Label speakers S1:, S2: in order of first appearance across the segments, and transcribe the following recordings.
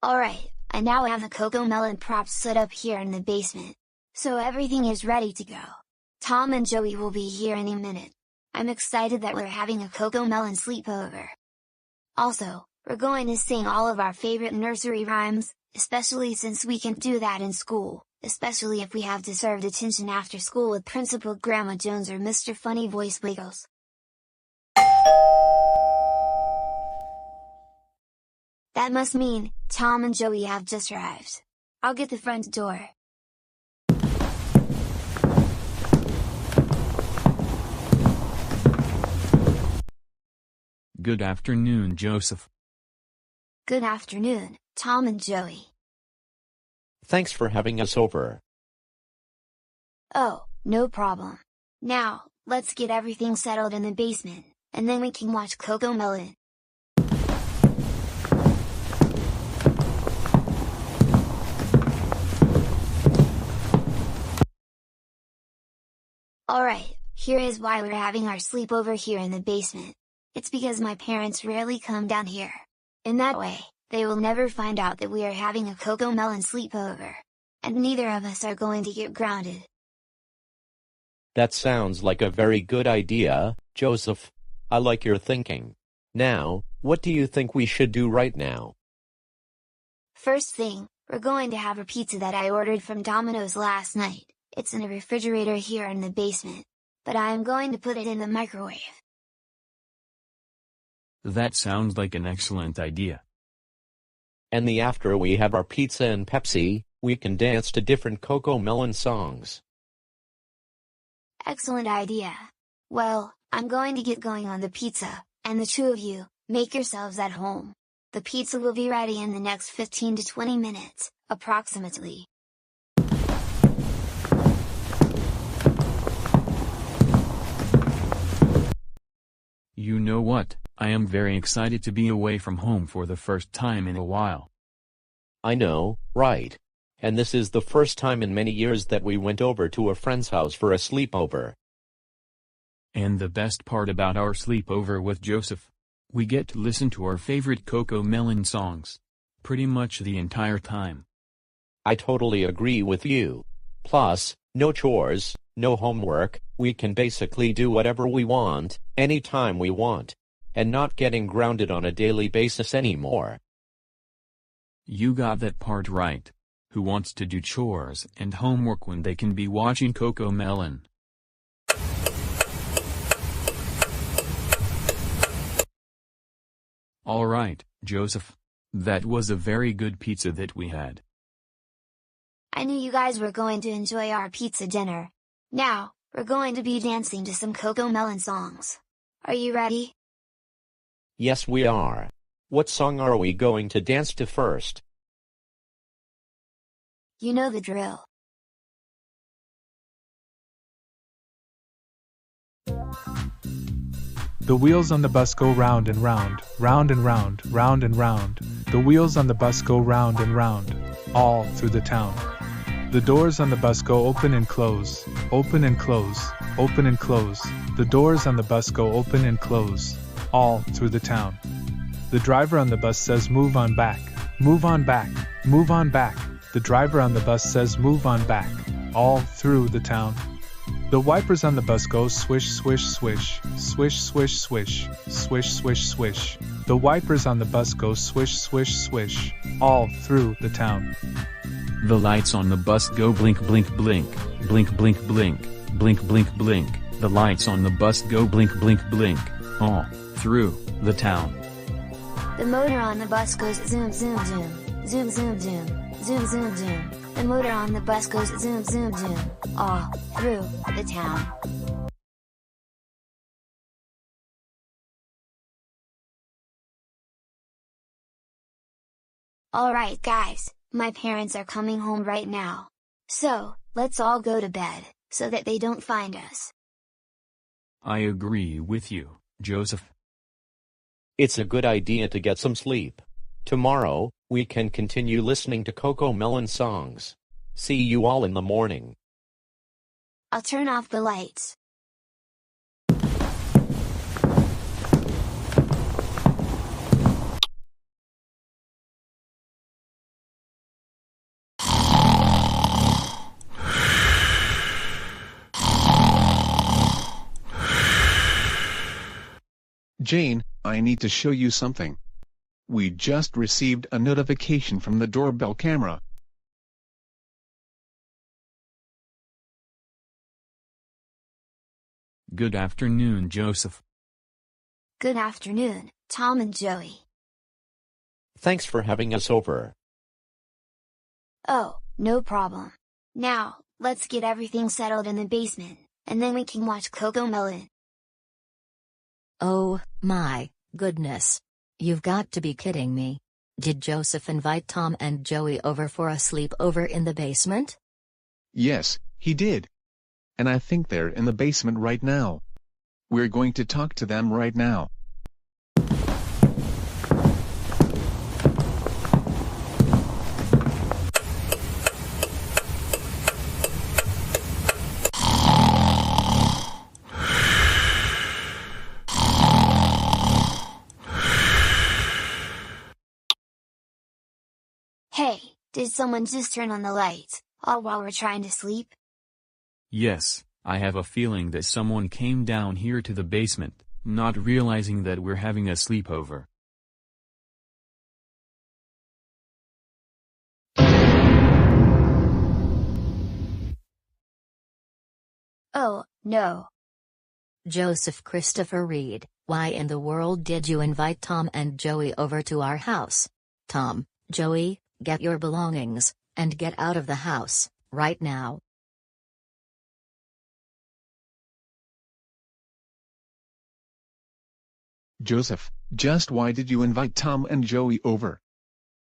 S1: Alright, I now have the CoComelon props set up here in the basement. So everything is ready to go. Tom and Joey will be here any minute. I'm excited that we're having a CoComelon sleepover. Also, we're going to sing all of our favorite nursery rhymes, especially since we can do that in school, especially if we have deserved attention after school with Principal Grandma Jones or Mr. Funny Voice Wiggles. That must mean, Tom and Joey have just arrived. I'll get the front door.
S2: Good afternoon, Joseph.
S1: Good afternoon, Tom and Joey.
S3: Thanks for having us over.
S1: Oh, no problem. Now, let's get everything settled in the basement, and then we can watch CoComelon. Alright, here is why we're having our sleepover here in the basement. It's because my parents rarely come down here. In that way, they will never find out that we are having a CoComelon sleepover. And neither of us are going to get grounded.
S3: That sounds like a very good idea, Joseph. I like your thinking. Now, what do you think we should do right now?
S1: First thing, we're going to have a pizza that I ordered from Domino's last night. It's in a refrigerator here in the basement. But I am going to put it in the microwave.
S2: That sounds like an excellent idea.
S3: And after we have our pizza and Pepsi, we can dance to different CoComelon songs.
S1: Excellent idea. Well, I'm going to get going on the pizza, and the two of you, make yourselves at home. The pizza will be ready in the next 15 to 20 minutes, approximately.
S2: You know what, I am very excited to be away from home for the first time in a while.
S3: I know, right? And this is the first time in many years that we went over to a friend's house for a sleepover.
S2: And the best part about our sleepover with Joseph, we get to listen to our favorite CoComelon songs. Pretty much the entire time.
S3: I totally agree with you. Plus, no chores, no homework, we can basically do whatever we want, anytime we want. And not getting grounded on a daily basis anymore.
S2: You got that part right. Who wants to do chores and homework when they can be watching CoComelon? Alright, Joseph. That was a very good pizza that we had.
S1: I knew you guys were going to enjoy our pizza dinner. Now, we're going to be dancing to some CoComelon songs. Are you ready?
S3: Yes, we are. What song are we going to dance to first?
S1: You know the drill.
S4: The wheels on the bus go round and round, round and round, round and round. The wheels on the bus go round and round, all through the town. The doors on the bus go open and close, open and close, open and close. The doors on the bus go open and close, all through the town. The driver on the bus says move on back, move on back, move on back. The driver on the bus says move on back, all through the town. The wipers on the bus go swish, swish, swish, swish, swish, swish, swish, swish, swish. The wipers on the bus go swish, swish, swish, all through the town.
S2: The lights on the bus go blink, blink, blink, blink, blink, blink, blink, blink, blink. The lights on the bus go blink, blink, blink, all through the town.
S1: The motor on the bus goes zoom, zoom, zoom, zoom, zoom, zoom, zoom, zoom, zoom. The motor on the bus goes zoom, zoom, zoom, all through the town. Alright guys, my parents are coming home right now. So, let's all go to bed, so that they don't find us.
S2: I agree with you, Joseph.
S3: It's a good idea to get some sleep. Tomorrow, we can continue listening to CoComelon songs. See you all in the morning.
S1: I'll turn off the lights.
S5: Jane, I need to show you something. We just received a notification from the doorbell camera.
S2: Good afternoon, Joseph.
S1: Good afternoon, Tom and Joey.
S3: Thanks for having us over.
S1: Oh, no problem. Now, let's get everything settled in the basement, and then we can watch CoComelon.
S6: Oh, my goodness. You've got to be kidding me. Did Joseph invite Tom and Joey over for a sleepover in the basement?
S5: Yes, he did. And I think they're in the basement right now. We're going to talk to them right now.
S1: Hey, did someone just turn on the lights, all while we're trying to sleep?
S2: Yes, I have a feeling that someone came down here to the basement, not realizing that we're having a sleepover.
S1: Oh, no.
S6: Joseph Christopher Reed, why in the world did you invite Tom and Joey over to our house? Tom, Joey, get your belongings, and get out of the house, right now.
S5: Joseph, just why did you invite Tom and Joey over?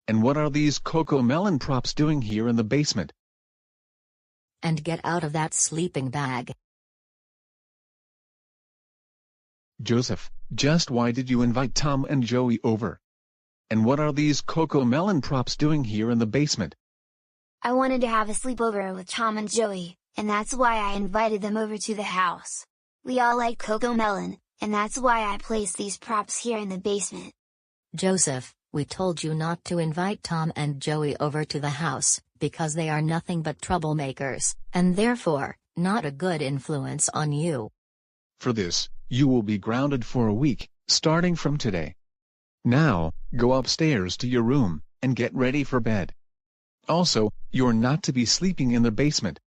S5: And what are these CoComelon props doing here in the basement?
S6: And get out of that sleeping bag.
S5: Joseph, just why did you invite Tom and Joey over? And what are these CoComelon props doing here in the basement?
S1: I wanted to have a sleepover with Tom and Joey, and that's why I invited them over to the house. We all like CoComelon, and that's why I placed these props here in the basement.
S6: Joseph, we told you not to invite Tom and Joey over to the house, because they are nothing but troublemakers, and therefore, not a good influence on you.
S5: For this, you will be grounded for a week, starting from today. Now, go upstairs to your room, and get ready for bed. Also, you're not to be sleeping in the basement.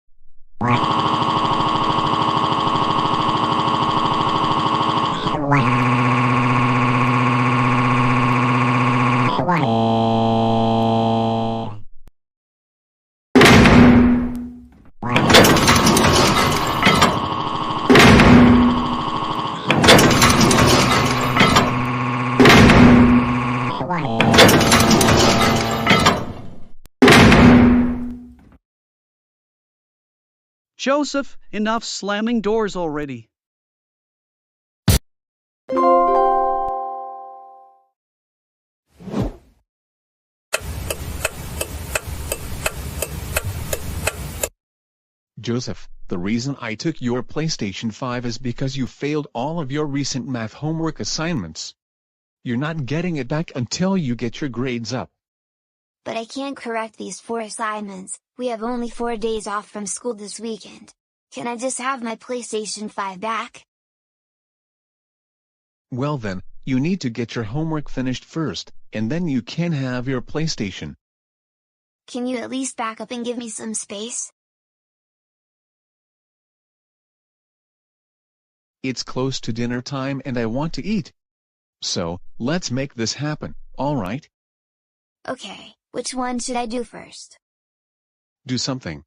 S7: Joseph, enough slamming doors already.
S5: Joseph, the reason I took your PlayStation 5 is because you failed all of your recent math homework assignments. You're not getting it back until you get your grades up.
S1: But I can't correct these 4 assignments, we have only 4 days off from school this weekend. Can I just have my PlayStation 5 back?
S5: Well then, you need to get your homework finished first, and then you can have your PlayStation.
S1: Can you at least back up and give me some space?
S5: It's close to dinner time and I want to eat. So, let's make this happen, alright?
S1: Okay, which one should I do first?
S5: Do something.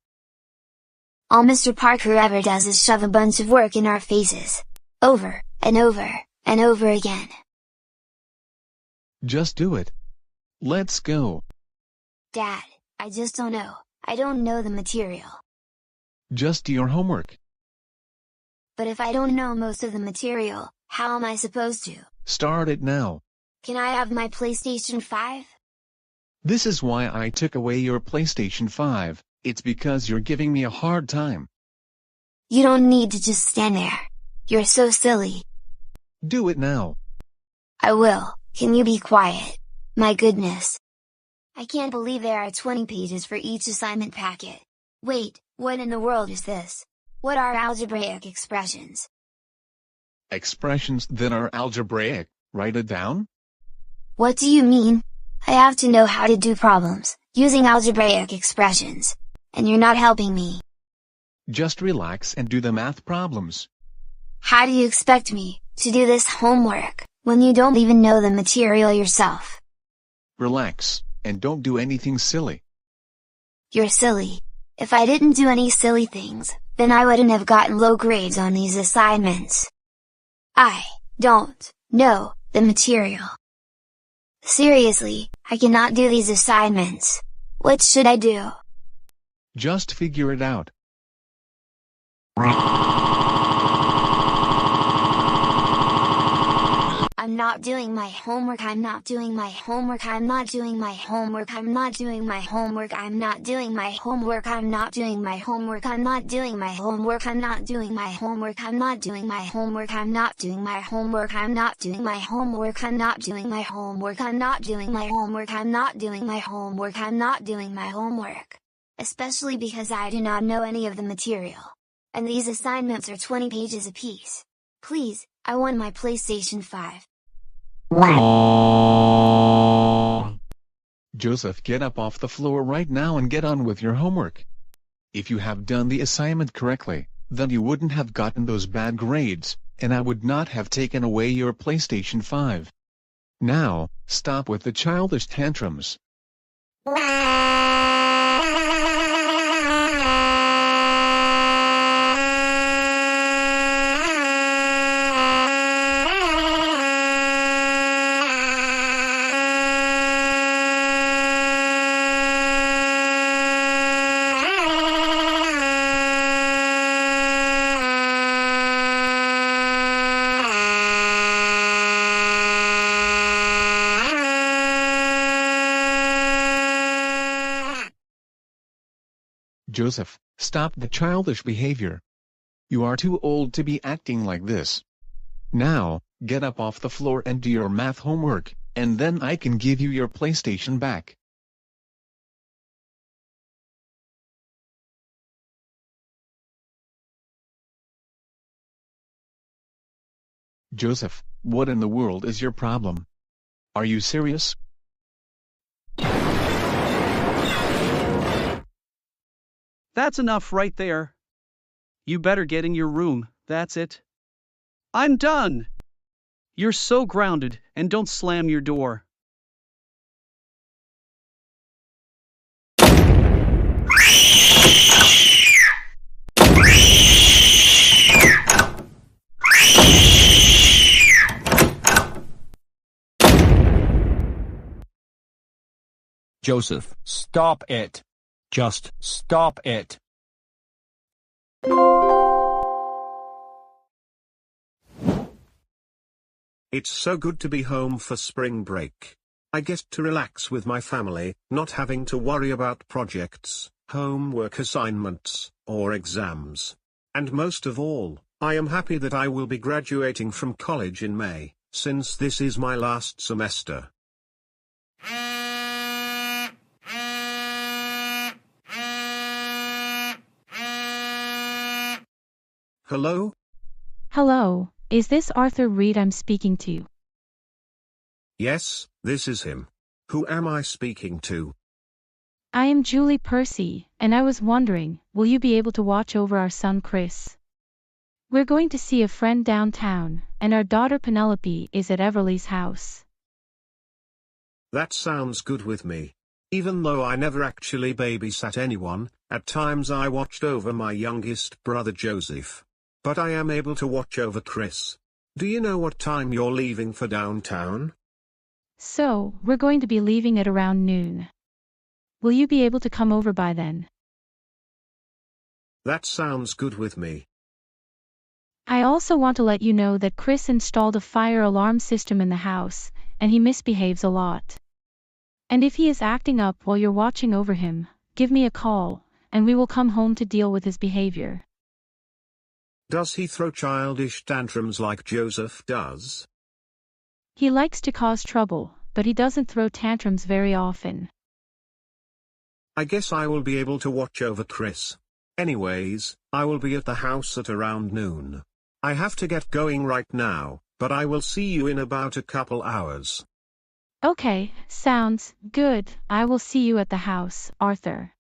S1: All Mr. Parker ever does is shove a bunch of work in our faces. Over, and over, and over again.
S5: Just do it. Let's go.
S1: Dad, I just don't know, I don't know the material.
S5: Just do your homework.
S1: But if I don't know most of the material, how am I supposed to?
S5: Start it now.
S1: Can I have my PlayStation 5?
S5: This is why I took away your PlayStation 5, it's because you're giving me a hard time.
S1: You don't need to just stand there. You're so silly.
S5: Do it now.
S1: I will, can you be quiet? My goodness. I can't believe there are 20 pages for each assignment packet. Wait, what in the world is this? What are algebraic expressions?
S5: Expressions that are algebraic Write it down?
S1: What do you mean? I have to know how to do problems, using algebraic expressions. And you're not helping me.
S5: Just relax and do the math problems.
S1: How do you expect me to do this homework, when you don't even know the material yourself?
S5: Relax, and don't do anything silly.
S1: You're silly. If I didn't do any silly things, then I wouldn't have gotten low grades on these assignments. I don't know the material. Seriously, I cannot do these assignments. What should I do?
S5: Just figure it out.
S1: I'm not doing my homework, I'm not doing my homework, I'm not doing my homework, I'm not doing my homework, I'm not doing my homework, I'm not doing my homework, I'm not doing my homework, I'm not doing my homework, I'm not doing my homework, I'm not doing my homework, I'm not doing my homework, I'm not doing my homework, I'm not doing my homework, I'm not doing my homework, I'm not doing my homework. Especially because I do not know any of the material. And these assignments are 20 pages apiece. Please, I want my PlayStation 5.
S5: Joseph, get up off the floor right now and get on with your homework. If you have done the assignment correctly, then you wouldn't have gotten those bad grades, and I would not have taken away your PlayStation 5. Now, stop with the childish tantrums. Joseph, stop the childish behavior. You are too old to be acting like this. Now, get up off the floor and do your math homework, and then I can give you your PlayStation back. Joseph, what in the world is your problem? Are you serious?
S7: That's enough right there. You better get in your room, that's it. I'm done! You're so grounded, and don't slam your door.
S8: Joseph, stop it. Just stop it.
S9: It's so good to be home for spring break. I get to relax with my family, not having to worry about projects, homework assignments, or exams. And most of all, I am happy that I will be graduating from college in May, since this is my last semester. Hello?
S10: Hello, is this Arthur Reed I'm speaking to?
S9: Yes, this is him. Who am I speaking to?
S10: I am Julie Percy, and I was wondering, will you be able to watch over our son Chris? We're going to see a friend downtown, and our daughter Penelope is at Everly's house.
S9: That sounds good with me. Even though I never actually babysat anyone, at times I watched over my youngest brother Joseph. But I am able to watch over Chris. Do you know what time you're leaving for downtown?
S10: So, we're going to be leaving at around noon. Will you be able to come over by then?
S9: That sounds good with me.
S10: I also want to let you know that Chris installed a fire alarm system in the house, and he misbehaves a lot. And if he is acting up while you're watching over him, give me a call, and we will come home to deal with his behavior.
S9: Does he throw childish tantrums like Joseph does?
S10: He likes to cause trouble, but he doesn't throw tantrums very often.
S9: I guess I will be able to watch over Chris. Anyways, I will be at the house at around noon. I have to get going right now, but I will see you in about a couple hours.
S10: Okay, sounds good. I will see you at the house, Arthur.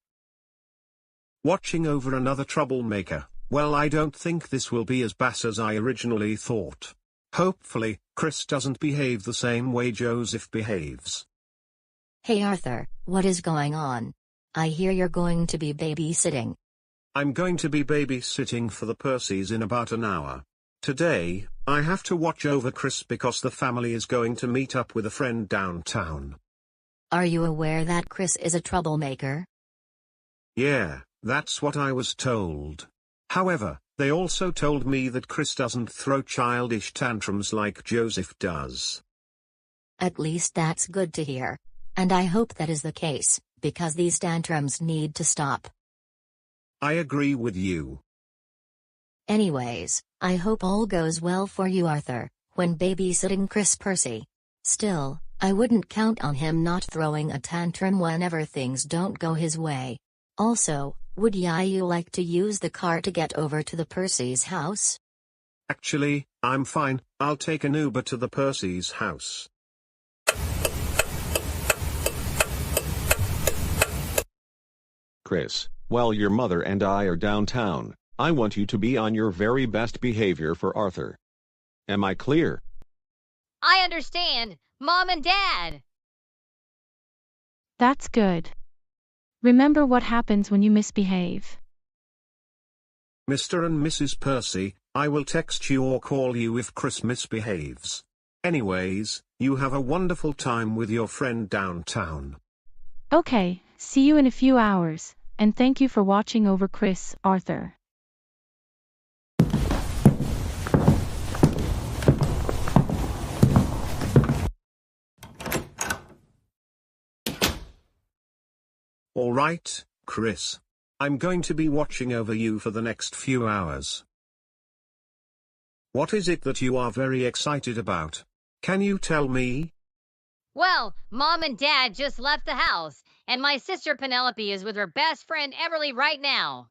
S9: Watching over another troublemaker. Well, I don't think this will be as bad as I originally thought. Hopefully, Chris doesn't behave the same way Joseph behaves.
S6: Hey Arthur, what is going on? I hear you're going to be babysitting.
S9: I'm going to be babysitting for the Percys in about an hour. Today, I have to watch over Chris because the family is going to meet up with a friend downtown.
S6: Are you aware that Chris is a troublemaker?
S9: Yeah, that's what I was told. However, they also told me that Chris doesn't throw childish tantrums like Joseph does.
S6: At least that's good to hear. And I hope that is the case, because these tantrums need to stop.
S9: I agree with you.
S6: Anyways, I hope all goes well for you Arthur, when babysitting Chris Percy. Still, I wouldn't count on him not throwing a tantrum whenever things don't go his way. Also, would you like to use the car to get over to the Percy's house?
S9: Actually, I'm fine. I'll take an Uber to the Percy's house.
S11: Chris, while your mother and I are downtown, I want you to be on your very best behavior for Arthur. Am I clear?
S12: I understand, Mom and Dad.
S10: That's good. Remember what happens when you misbehave.
S9: Mr. and Mrs. Percy, I will text you or call you if Chris misbehaves. Anyways, you have a wonderful time with your friend downtown.
S10: Okay, see you in a few hours, and thank you for watching over Chris, Arthur.
S9: Alright, Chris. I'm going to be watching over you for the next few hours. What is it that you are very excited about? Can you tell me?
S12: Well, Mom and Dad just left the house, and my sister Penelope is with her best friend Everly right now.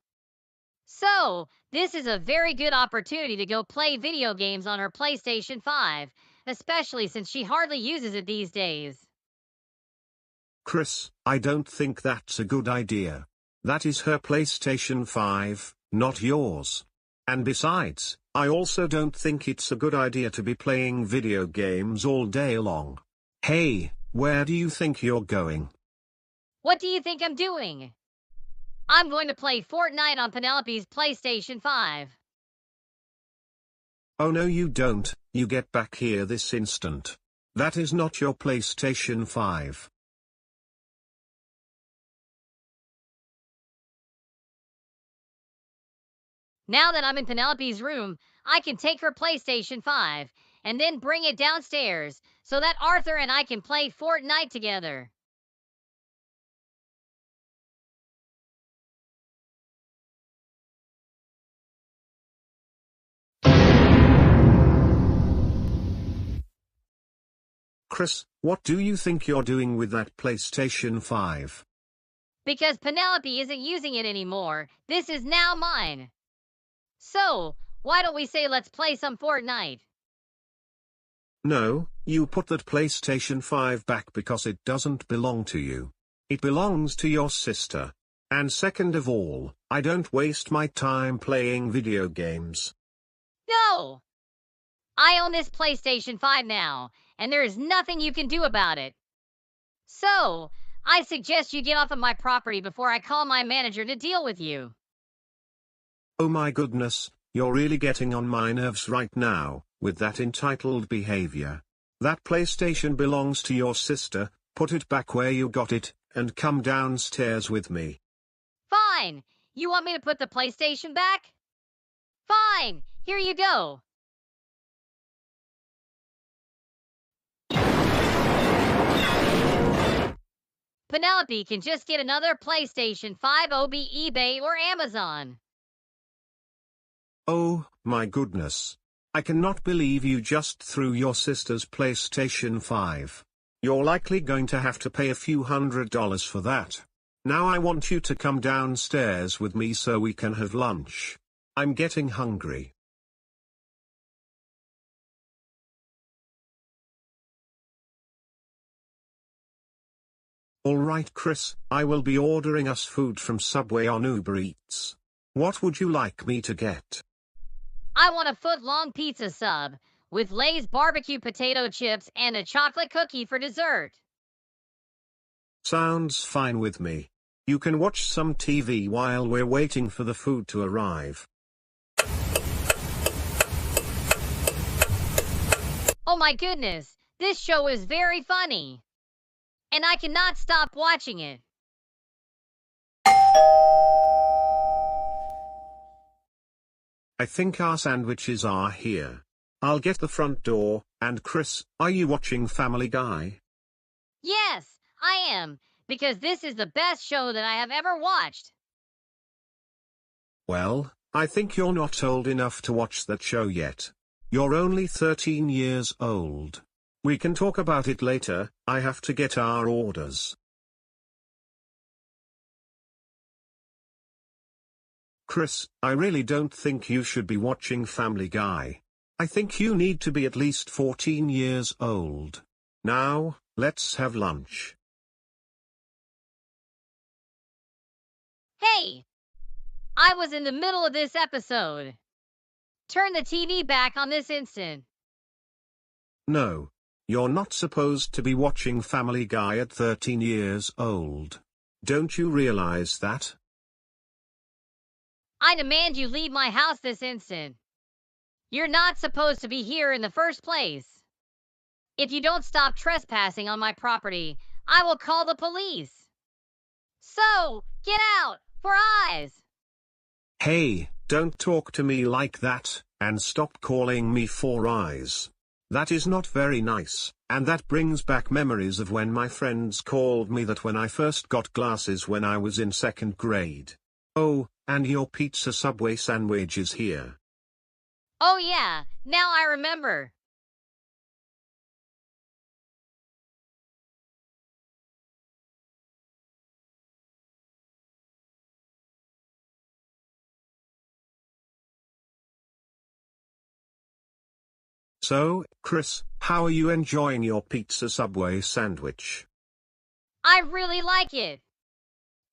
S12: So, this is a very good opportunity to go play video games on her PlayStation 5, especially since she hardly uses it these days.
S9: Chris, I don't think that's a good idea. That is her PlayStation 5, not yours. And besides, I also don't think it's a good idea to be playing video games all day long. Hey, where do you think you're going?
S12: What do you think I'm doing? I'm going to play Fortnite on Penelope's PlayStation 5.
S9: Oh no you don't, you get back here this instant. That is not your PlayStation 5.
S12: Now that I'm in Penelope's room, I can take her PlayStation 5, and then bring it downstairs, so that Arthur and I can play Fortnite together.
S9: Chris, what do you think you're doing with that PlayStation 5?
S12: Because Penelope isn't using it anymore, this is now mine. So, why don't we say let's play some Fortnite?
S9: No, you put that PlayStation 5 back because it doesn't belong to you. It belongs to your sister. And second of all, I don't waste my time playing video games.
S12: No! I own this PlayStation 5 now, and there is nothing you can do about it. So, I suggest you get off of my property before I call my manager to deal with you.
S9: Oh my goodness, you're really getting on my nerves right now, with that entitled behavior. That PlayStation belongs to your sister, put it back where you got it, and come downstairs with me.
S12: Fine! You want me to put the PlayStation back? Fine! Here you go! Penelope can just get another PlayStation 5 OB eBay or Amazon.
S9: Oh, my goodness. I cannot believe you just threw your sister's PlayStation 5. You're likely going to have to pay a few $100s for that. Now I want you to come downstairs with me so we can have lunch. I'm getting hungry. Alright Chris, I will be ordering us food from Subway on Uber Eats. What would you like me to get?
S12: I want a foot-long pizza sub, with Lay's barbecue potato chips and a chocolate cookie for dessert.
S9: Sounds fine with me. You can watch some TV while we're waiting for the food to arrive.
S12: Oh my goodness, this show is very funny. And I cannot stop watching it.
S9: I think our sandwiches are here. I'll get the front door, and Chris, are you watching Family Guy?
S12: Yes, I am, because this is the best show that I have ever watched.
S9: Well, I think you're not old enough to watch that show yet. You're only 13 years old. We can talk about it later, I have to get our orders. Chris, I really don't think you should be watching Family Guy. I think you need to be at least 14 years old. Now, let's have lunch.
S12: Hey! I was in the middle of this episode. Turn the TV back on this instant.
S9: No. You're not supposed to be watching Family Guy at 13 years old. Don't you realize that?
S12: I demand you leave my house this instant. You're not supposed to be here in the first place. If you don't stop trespassing on my property, I will call the police. So, get out, for eyes.
S9: Hey, don't talk to me like that, and stop calling me Four Eyes. That is not very nice, and that brings back memories of when my friends called me that when I first got glasses when I was in 2nd grade. Oh, and your pizza Subway sandwich is here.
S12: Oh yeah, now I remember.
S9: So, Chris, how are you enjoying your pizza Subway sandwich?
S12: I really like it.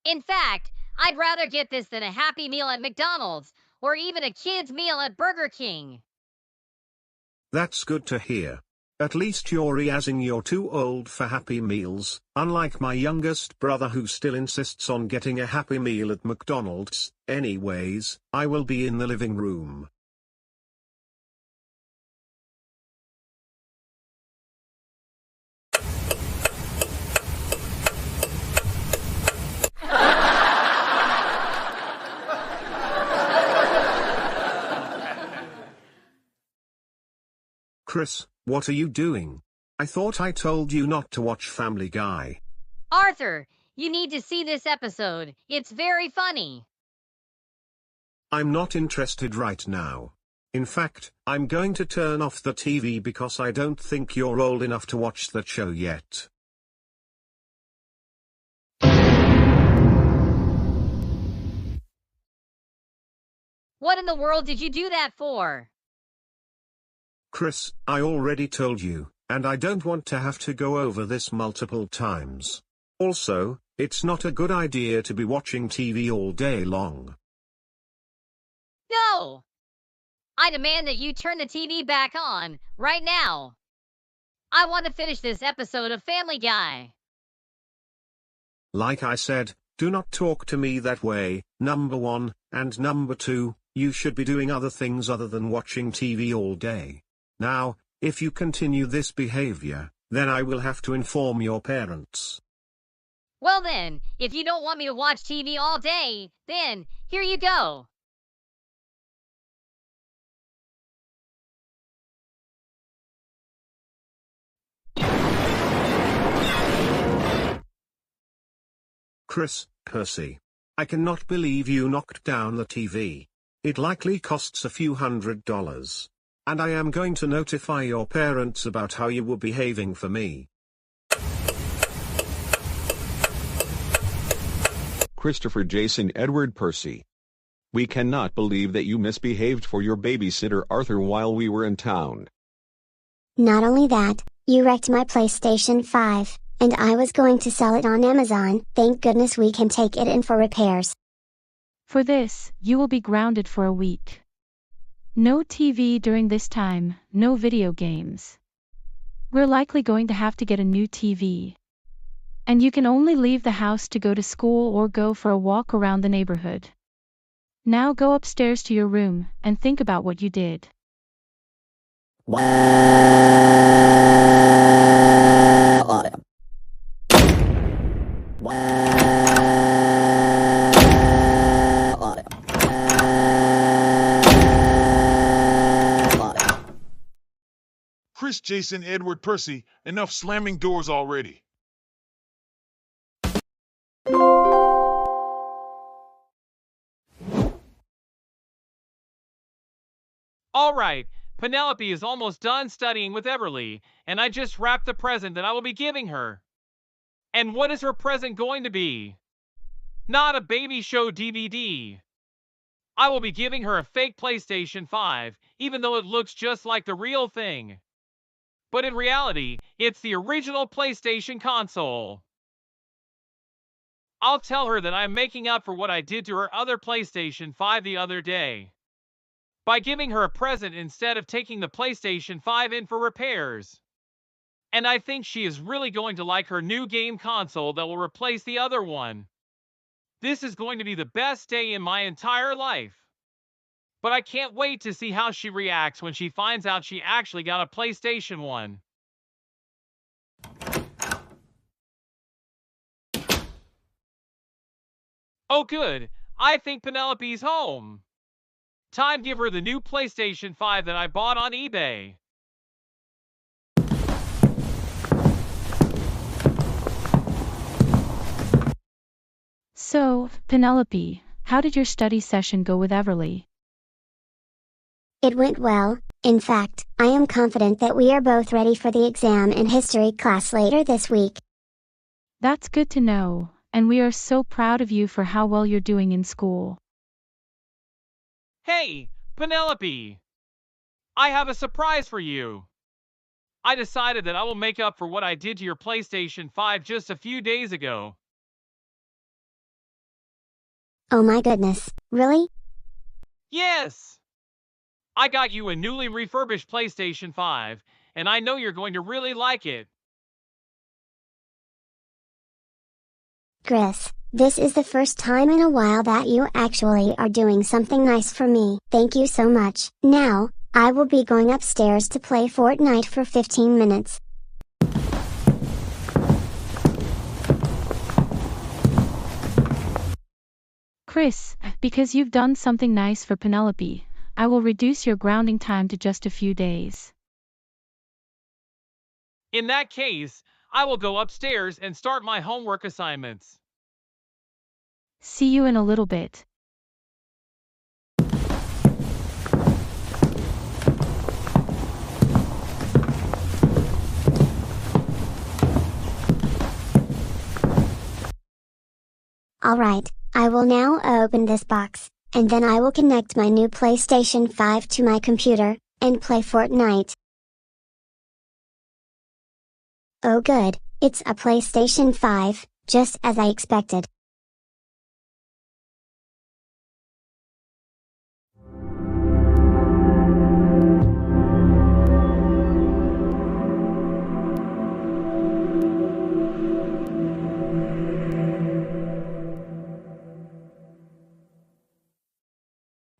S12: In fact, I'd rather get this than a Happy Meal at McDonald's, or even a kid's meal at Burger King.
S9: That's good to hear. At least you're realizing you're too old for Happy Meals, unlike my youngest brother who still insists on getting a Happy Meal at McDonald's. Anyways, I will be in the living room. Chris, what are you doing? I thought I told you not to watch Family Guy.
S12: Arthur, you need to see this episode. It's very funny.
S9: I'm not interested right now. In fact, I'm going to turn off the TV because I don't think you're old enough to watch that show yet.
S12: What in the world did you do that for?
S9: Chris, I already told you, and I don't want to have to go over this multiple times. Also, it's not a good idea to be watching TV all day long.
S12: No! I demand that you turn the TV back on, right now. I want to finish this episode of Family Guy.
S9: Like I said, do not talk to me that way, number 1, and number 2, you should be doing other things other than watching TV all day. Now, if you continue this behavior, then I will have to inform your parents.
S12: Well then, if you don't want me to watch TV all day, then, here you go.
S9: Chris, Percy. I cannot believe you knocked down the TV. It likely costs a few $100. And I am going to notify your parents about how you were behaving for me.
S11: Christopher Jason Edward Percy. We cannot believe that you misbehaved for your babysitter Arthur while we were in town.
S13: Not only that, you wrecked my PlayStation 5, and I was going to sell it on Amazon. Thank goodness we can take it in for repairs.
S10: For this, you will be grounded for a week. No TV during this time, no video games. We're likely going to have to get a new TV. And you can only leave the house to go to school or go for a walk around the neighborhood. Now go upstairs to your room and think about what you did.
S14: Chris, Jason, Edward, Percy, enough slamming doors already.
S15: All right, Penelope is almost done studying with Everly, and I just wrapped the present that I will be giving her. And what is her present going to be? Not a baby show DVD. I will be giving her a fake PlayStation 5, even though it looks just like the real thing. But in reality, it's the original PlayStation console. I'll tell her that I'm making up for what I did to her other PlayStation 5 the other day, by giving her a present instead of taking the PlayStation 5 in for repairs. And I think she is really going to like her new game console that will replace the other one. This is going to be the best day in my entire life. But I can't wait to see how she reacts when she finds out she actually got a PlayStation 1. Oh good, I think Penelope's home. Time to give her the new PlayStation 5 that I bought on eBay.
S10: So, Penelope, how did your study session go with Everly?
S13: It went well. In fact, I am confident that we are both ready for the exam in history class later this week.
S10: That's good to know, and we are so proud of you for how well you're doing in school.
S15: Hey, Penelope! I have a surprise for you. I decided that I will make up for what I did to your PlayStation 5 just a few days ago.
S13: Oh my goodness, really?
S15: Yes! I got you a newly refurbished PlayStation 5, and I know you're going to really like it.
S13: Chris, this is the first time in a while that you actually are doing something nice for me. Thank you so much. Now, I will be going upstairs to play Fortnite for 15 minutes.
S10: Chris, because you've done something nice for Penelope, I will reduce your grounding time to just a few days.
S15: In that case, I will go upstairs and start my homework assignments.
S10: See you in a little bit.
S13: Alright, I will now open this box, and then I will connect my new PlayStation 5 to my computer, and play Fortnite. Oh good, it's a PlayStation 5, just as I expected.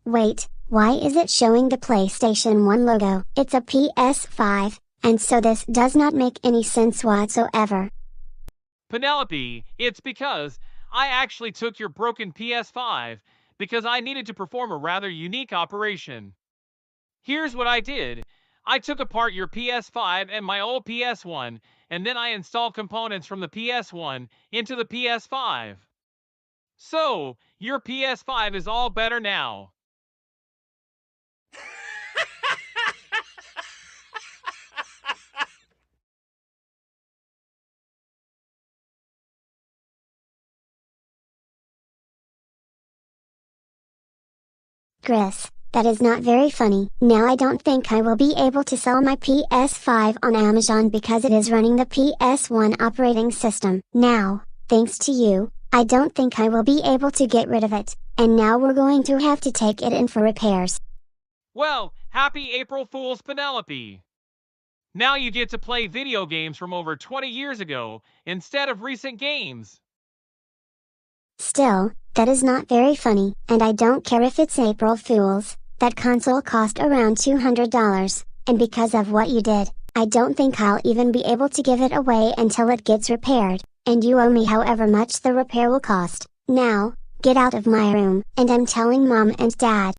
S13: Wait, why is it showing the PlayStation 1 logo? It's a PS5, and so this does not make any sense whatsoever.
S15: Penelope, it's because I actually took your broken PS5 because I needed to perform a rather unique operation. Here's what I did. I took apart your PS5 and my old PS1, and then I installed components from the PS1 into the PS5. So, your PS5 is all better now.
S13: Chris, That is not very funny. Now I don't think I will be able to sell my PS5 on Amazon because it is running the PS1 operating system. Now, thanks to you, I don't think I will be able to get rid of it, and now we're going to have to take it in for repairs.
S15: Well, happy April Fool's, Penelope. Now you get to play video games from over 20 years ago, instead of recent games.
S13: Still, that is not very funny, and I don't care if it's April Fool's. That console cost around $200, and because of what you did, I don't think I'll even be able to give it away until it gets repaired, and you owe me however much the repair will cost. Now, get out of my room, and I'm telling Mom and Dad.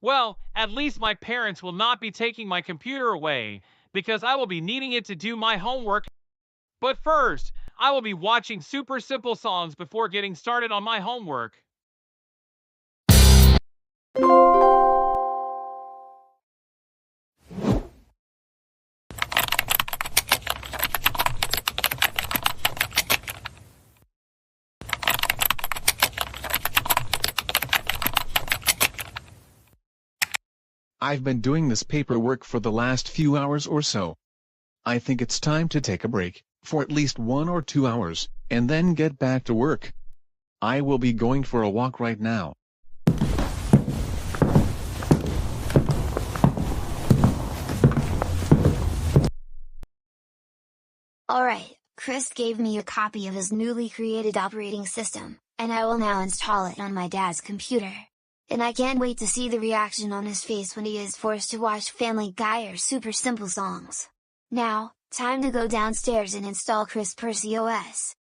S15: Well, at least my parents will not be taking my computer away, because I will be needing it to do my homework. But first, I will be watching super simple songs before getting started on my homework.
S5: I've been doing this paperwork for the last few hours or so. I think it's time to take a break, for at least 1 or 2 hours, and then get back to work. I will be going for a walk right now.
S1: Alright, Chris gave me a copy of his newly created operating system, and I will now install it on my dad's computer. And I can't wait to see the reaction on his face when he is forced to watch Family Guy or super simple songs. Now, time to go downstairs and install Chris Percy OS.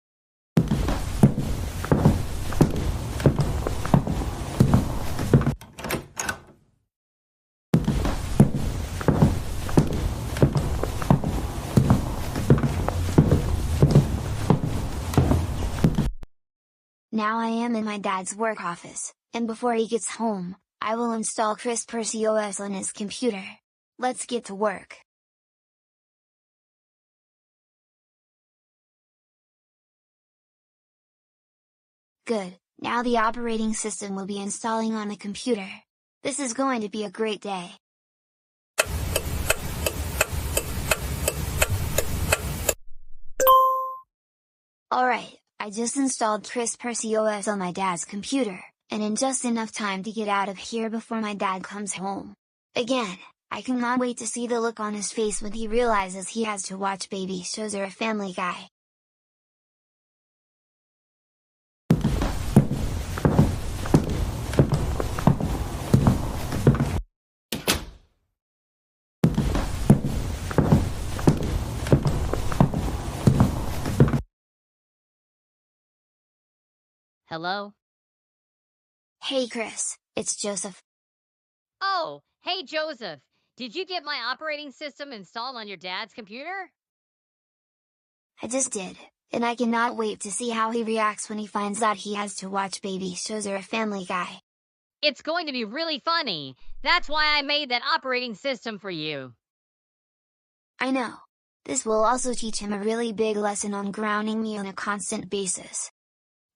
S1: Now I am in my dad's work office, and before he gets home, I will install Chris Percy OS on his computer. Let's get to work. Good, now the operating system will be installing on the computer. This is going to be a great day. Alright, I just installed Chris Percy OS on my dad's computer, and in just enough time to get out of here before my dad comes home. Again, I cannot wait to see the look on his face when he realizes he has to watch baby shows or a Family Guy.
S12: Hello?
S1: Hey Chris, it's Joseph.
S12: Oh, hey Joseph. Did you get my operating system installed on your dad's computer?
S1: I just did, and I cannot wait to see how he reacts when he finds out he has to watch baby shows or a Family Guy.
S12: It's going to be really funny. That's why I made that operating system for you.
S1: I know. This will also teach him a really big lesson on grounding me on a constant basis.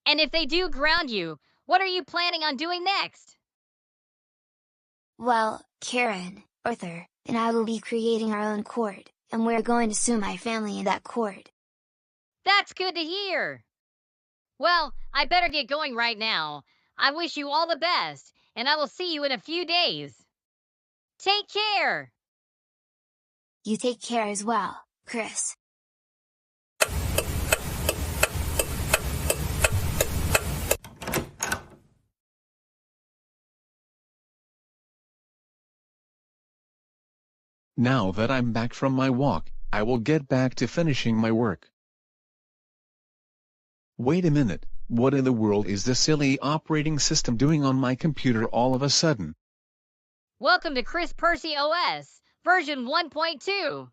S12: And if they do ground you, what are you planning on doing next?
S1: Well, Karen, Arthur, and I will be creating our own court, and we're going to sue my family in that court.
S12: That's good to hear. Well, I better get going right now. I wish you all the best, and I will see you in a few days. Take care!
S1: You take care as well, Chris.
S5: Now that I'm back from my walk, I will get back to finishing my work. Wait a minute, what in the world is this silly operating system doing on my computer all of a sudden?
S12: Welcome to Chris Percy OS, version 1.2.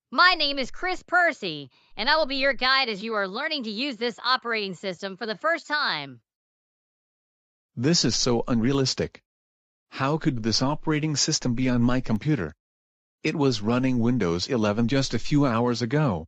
S12: My name is Chris Percy, and I will be your guide as you are learning to use this operating system for the first time.
S5: This is so unrealistic. How could this operating system be on my computer? It was running Windows 11 just a few hours ago.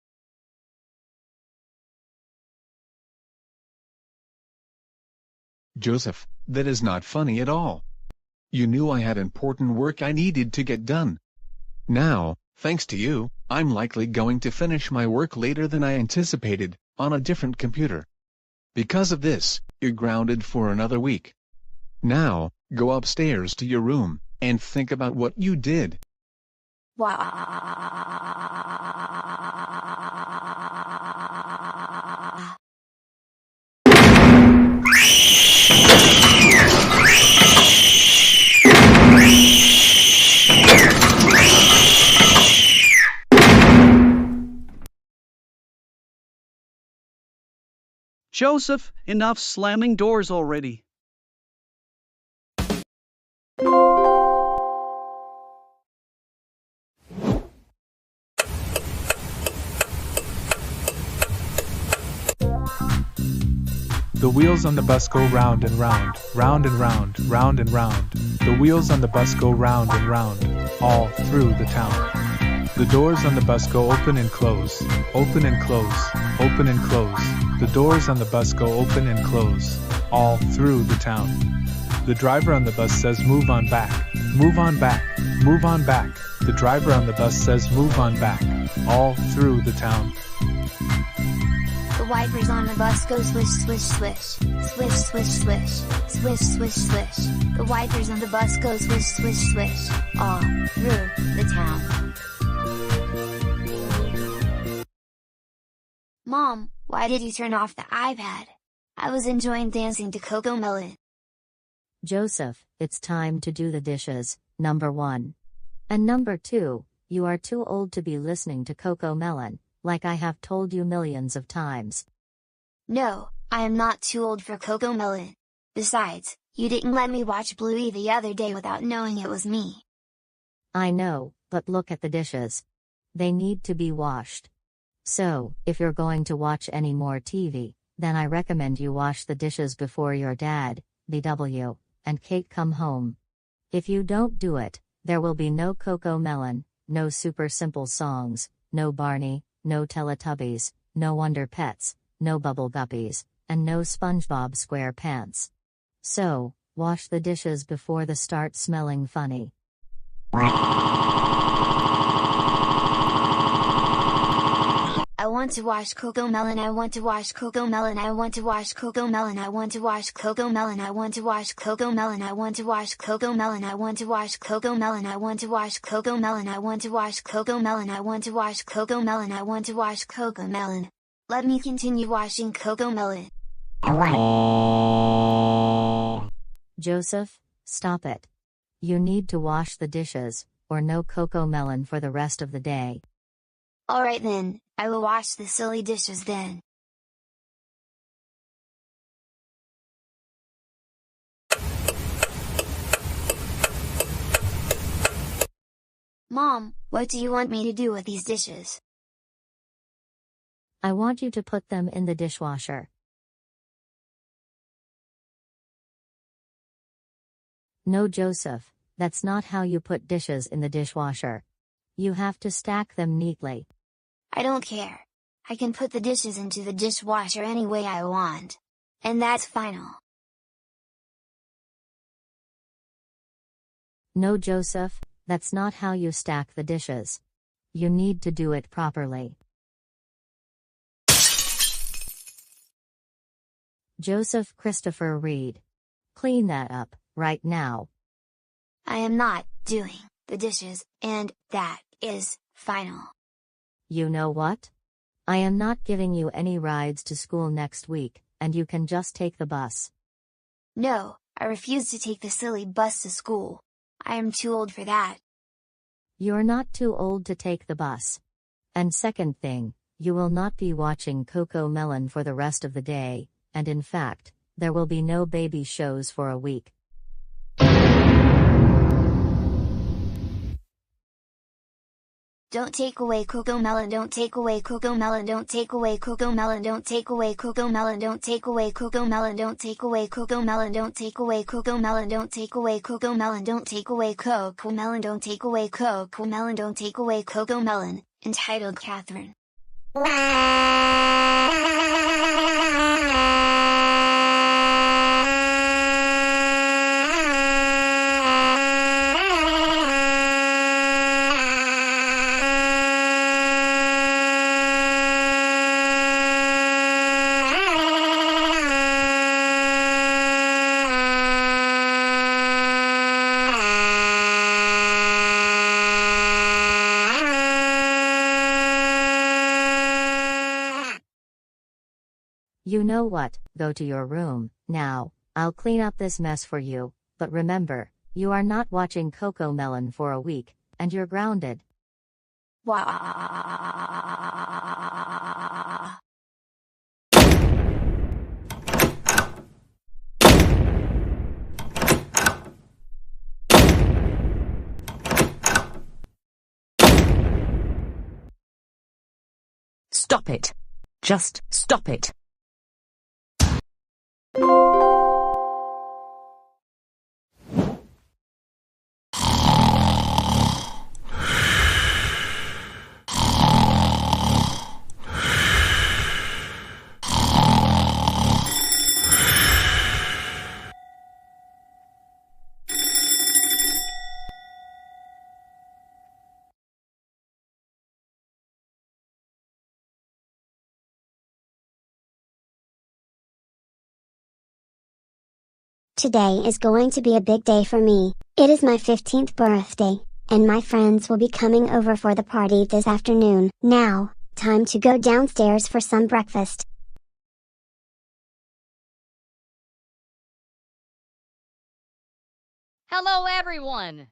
S5: Joseph, that is not funny at all. You knew I had important work I needed to get done. Now, thanks to you, I'm likely going to finish my work later than I anticipated, on a different computer. Because of this, you're grounded for another week. Now, go upstairs to your room, and think about what you did.
S7: Joseph, enough slamming doors already.
S4: The wheels on the bus go round and round, round and round, round and round. The wheels on the bus go round and round, all through the town. The doors on the bus go open and close, open and close, open and close. The doors on the bus go open and close, all through the town. The driver on the bus says move on back, move on back, move on back. The driver on the bus says move on back, all through the town.
S1: The wipers on the bus go swish swish swish, swish swish swish, swish swish swish. The wipers on the bus go swish swish swish, all through the town. Mom, why did you turn off the iPad? I was enjoying dancing to CoComelon.
S6: Joseph, it's time to do the dishes, number 1. And number 2, you are too old to be listening to CoComelon, like I have told you millions of times.
S1: No, I am not too old for CoComelon. Besides, you didn't let me watch Bluey the other day without knowing it was me.
S6: I know, but look at the dishes. They need to be washed. So, if you're going to watch any more TV, then I recommend you wash the dishes before your dad, BW, and Kate come home. If you don't do it, there will be no CoComelon, no Super Simple Songs, no Barney, no Teletubbies, no Wonder Pets, no Bubble Guppies, and no SpongeBob SquarePants. So, wash the dishes before they start smelling funny.
S1: I want to wash CoComelon, I want to wash CoComelon, I want to wash CoComelon, I want to wash CoComelon, I want to wash CoComelon, I want to wash CoComelon, I want to wash CoComelon, I want to wash CoComelon, I want to wash CoComelon, I want to wash CoComelon, I want to wash CoComelon. Let me continue washing CoComelon.
S6: Joseph, stop it. You need to wash the dishes, or no CoComelon for the rest of the day.
S1: Alright then, I will wash the silly dishes then. Mom, what do you want me to do with these dishes?
S6: I want you to put them in the dishwasher. No, Joseph, that's not how you put dishes in the dishwasher. You have to stack them neatly.
S1: I don't care. I can put the dishes into the dishwasher any way I want. And that's final.
S6: No, Joseph, that's not how you stack the dishes. You need to do it properly. Joseph Christopher Reed. Clean that up, right now.
S1: I am not doing the dishes, and that is final.
S6: You know what? I am not giving you any rides to school next week, and you can just take the bus.
S1: No, I refuse to take the silly bus to school. I am too old for that.
S6: You're not too old to take the bus. And second thing, you will not be watching CoComelon for the rest of the day, and in fact, there will be no baby shows for a week.
S1: Don't take away CoComelon, don't take away CoComelon, don't take away CoComelon, don't take away CoComelon, don't take away CoComelon, don't take away CoComelon, don't take away CoComelon, don't take away CoComelon, don't take away CoComelon, don't take away CoComelon, don't take away CoComelon, entitled Catherine.
S6: You know what, go to your room, now, I'll clean up this mess for you, but remember, you are not watching CoComelon for a week, and you're grounded.
S1: Wah.
S16: Stop it. Just stop it.
S13: Today is going to be a big day for me. It is my 15th birthday, and my friends will be coming over for the party this afternoon. Now, time to go downstairs for some breakfast.
S12: Hello everyone!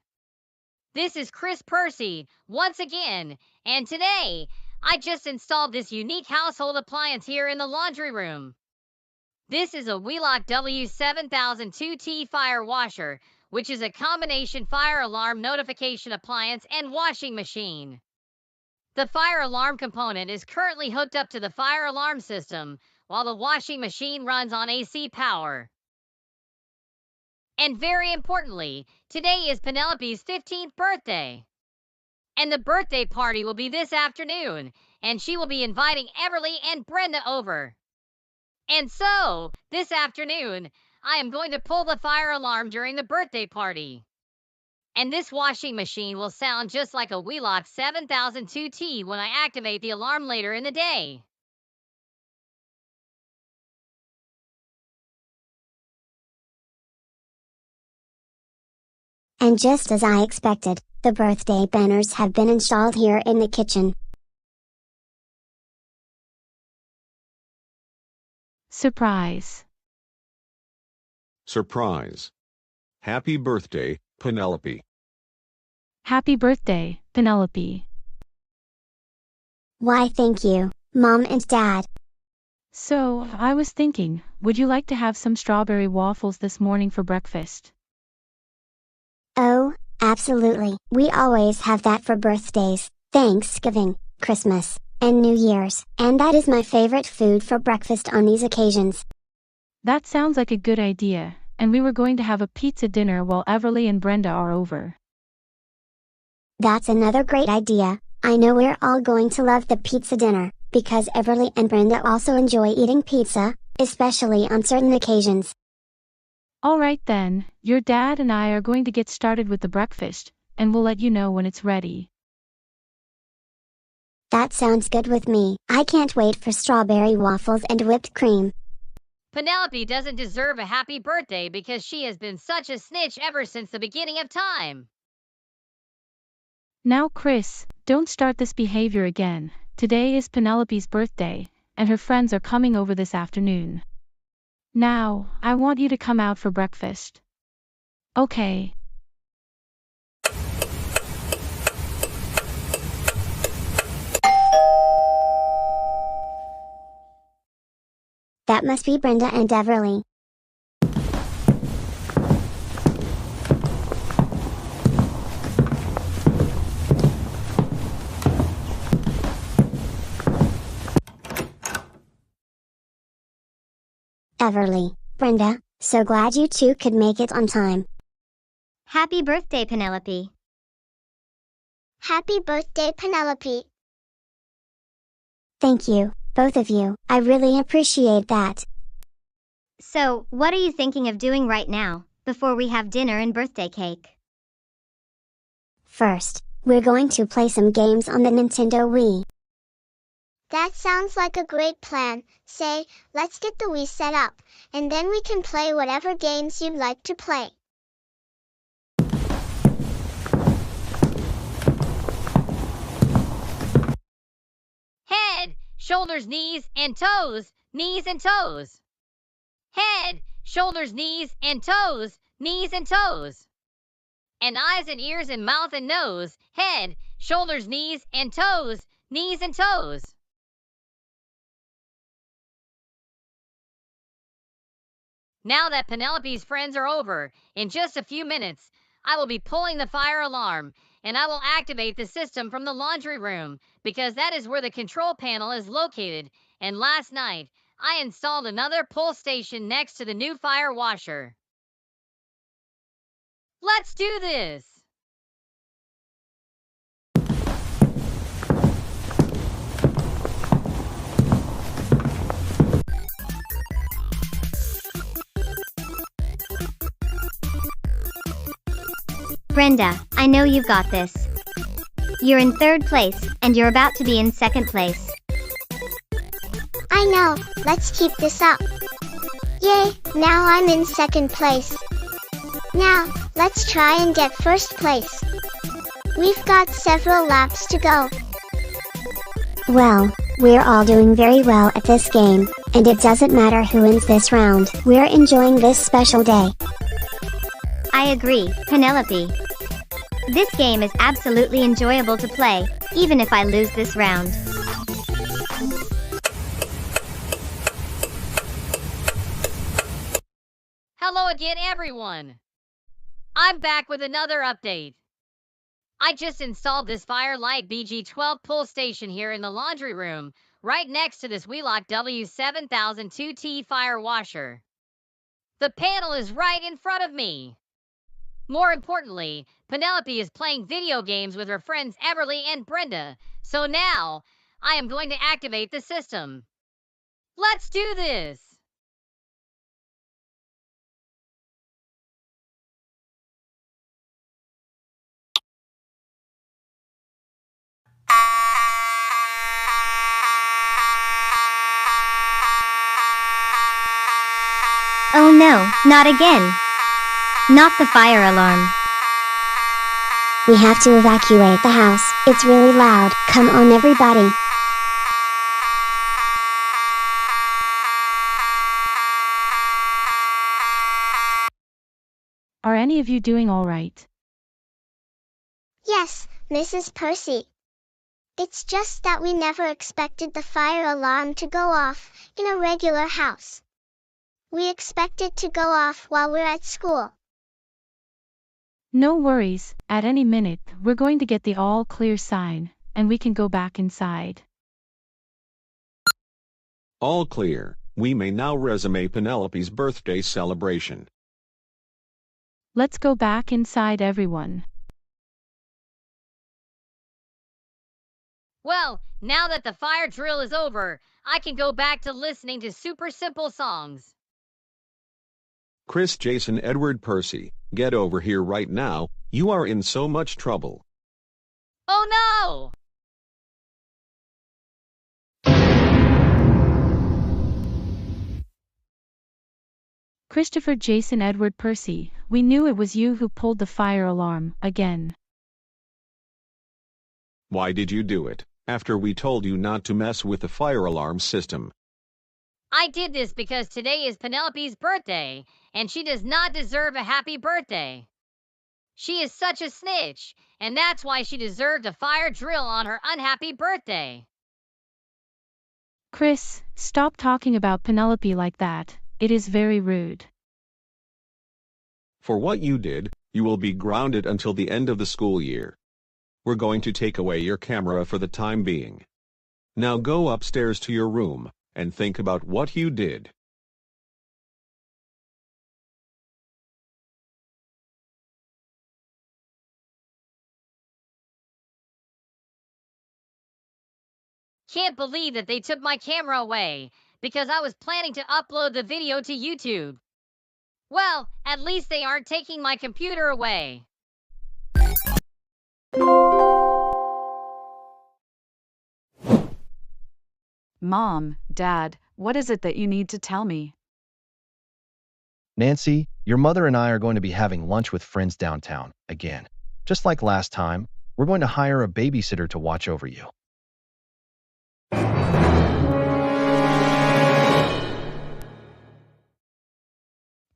S12: This is Chris Percy, once again, and today, I just installed this unique household appliance here in the laundry room. This is a Wheelock W7002T fire washer, which is a combination fire alarm notification appliance and washing machine. The fire alarm component is currently hooked up to the fire alarm system, while the washing machine runs on AC power. And very importantly, today is Penelope's 15th birthday. And the birthday party will be this afternoon, and she will be inviting Everly and Brenda over. And so, this afternoon, I am going to pull the fire alarm during the birthday party. And this washing machine will sound just like a Wheelock 7002T when I activate the alarm later in the day.
S13: And just as I expected, the birthday banners have been installed here in the kitchen.
S10: Surprise.
S11: Surprise. Happy birthday, Penelope.
S10: Happy birthday, Penelope.
S13: Why thank you, Mom and Dad.
S10: So, I was thinking, would you like to have some strawberry waffles this morning for breakfast?
S13: Oh, absolutely. We always have that for birthdays, Thanksgiving, Christmas, and New Year's. And that is my favorite food for breakfast on these occasions.
S10: That sounds like a good idea, and we were going to have a pizza dinner while Everly and Brenda are over.
S13: That's another great idea. I know we're all going to love the pizza dinner, because Everly and Brenda also enjoy eating pizza, especially on certain occasions.
S10: Alright then, your dad and I are going to get started with the breakfast, and we'll let you know when it's ready.
S13: That sounds good with me. I can't wait for strawberry waffles and whipped cream.
S12: Penelope doesn't deserve a happy birthday because she has been such a snitch ever since the beginning of time.
S10: Now Chris, don't start this behavior again. Today is Penelope's birthday, and her friends are coming over this afternoon. Now, I want you to come out for breakfast. Okay.
S13: That must be Brenda and Everly. Everly, Brenda, so glad you two could make it on time.
S17: Happy birthday, Penelope.
S13: Happy birthday, Penelope. Thank you, both of you. I really appreciate that.
S17: So, what are you thinking of doing right now, before we have dinner and birthday cake?
S13: First, we're going to play some games on the Nintendo Wii.
S18: That sounds like a great plan. Say, let's get the Wii set up, and then we can play whatever games you'd like to play.
S12: Head, shoulders, knees, and toes, knees and toes. Head, shoulders, knees and toes, knees and toes. And eyes and ears and mouth and nose, head, shoulders, knees and toes, knees and toes. Now that Penelope's friends are over, in just a few minutes, I will be pulling the fire alarm, and I will activate the system from the laundry room, because that is where the control panel is located, and last night, I installed another pull station next to the new fire washer. Let's do this!
S17: Brenda, I know you've got this. You're in 3rd place, and you're about to be in 2nd place.
S18: I know, let's keep this up. Yay, now I'm in 2nd place. Now, let's try and get 1st place. We've got several laps to go.
S13: Well, we're all doing very well at this game, and it doesn't matter who wins this round. We're enjoying this special day.
S17: I agree, Penelope. This game is absolutely enjoyable to play, even if I lose this round.
S12: Hello again, everyone! I'm back with another update. I just installed this Firelight BG12 pull station here in the laundry room, right next to this Wheelock W7002T fire washer. The panel is right in front of me. More importantly, Penelope is playing video games with her friends Everly and Brenda, so now I am going to activate the system. Let's do this!
S17: Oh no, not again. Not the fire alarm.
S13: We have to evacuate the house. It's really loud. Come on, everybody.
S10: Are any of you doing all right?
S18: Yes, Mrs. Percy. It's just that we never expected the fire alarm to go off in a regular house. We expect it to go off while we're at school.
S10: No worries, at any minute, we're going to get the all clear sign, and we can go back inside.
S11: All clear. We may now resume Penelope's birthday celebration.
S10: Let's go back inside, everyone.
S12: Well, now that the fire drill is over, I can go back to listening to super simple songs.
S11: Chris, Jason, Edward, Percy, get over here right now. You are in so much trouble.
S12: Oh no!
S10: Christopher, Jason, Edward, Percy, we knew it was you who pulled the fire alarm, again.
S11: Why did you do it, after we told you not to mess with the fire alarm system?
S12: I did this because today is Penelope's birthday, and she does not deserve a happy birthday. She is such a snitch, and that's why she deserved a fire drill on her unhappy birthday.
S10: Chris, stop talking about Penelope like that. It is very rude.
S11: For what you did, you will be grounded until the end of the school year. We're going to take away your camera for the time being. Now go upstairs to your room and think about what you did.
S12: Can't believe that they took my camera away, because I was planning to upload the video to YouTube. Well, at least they aren't taking my computer away.
S19: Mom, Dad, what is it that you need to tell me?
S20: Nancy, your mother and I are going to be having lunch with friends downtown, again. Just like last time, we're going to hire a babysitter to watch over you.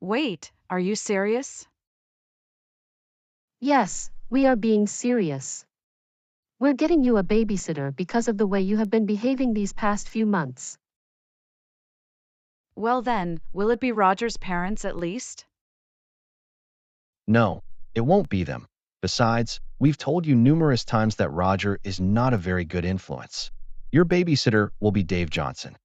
S19: Wait, are you serious?
S21: Yes, we are being serious. We're getting you a babysitter because of the way you have been behaving these past few months.
S19: Well then, will it be Roger's parents at least?
S20: No, it won't be them. Besides, we've told you numerous times that Roger is not a very good influence. Your babysitter will be Dave Johnson.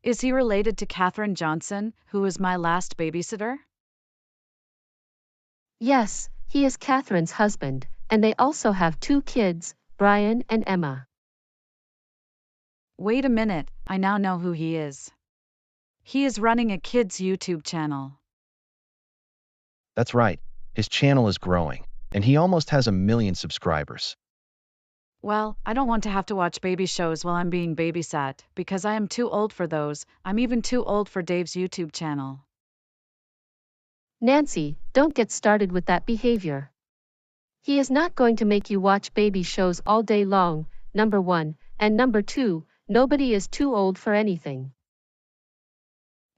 S19: Is he related to Katherine Johnson, who was my last babysitter?
S21: Yes, he is Catherine's husband, and they also have 2 kids, Brian and Emma.
S19: Wait a minute, I now know who he is. He is running a kids' YouTube channel.
S20: That's right. His channel is growing, and he almost has 1 million subscribers.
S19: Well, I don't want to have to watch baby shows while I'm being babysat, because I am too old for those. I'm even too old for Dave's YouTube channel.
S21: Nancy, don't get started with that behavior. He is not going to make you watch baby shows all day long, number 1, and number 2, nobody is too old for anything.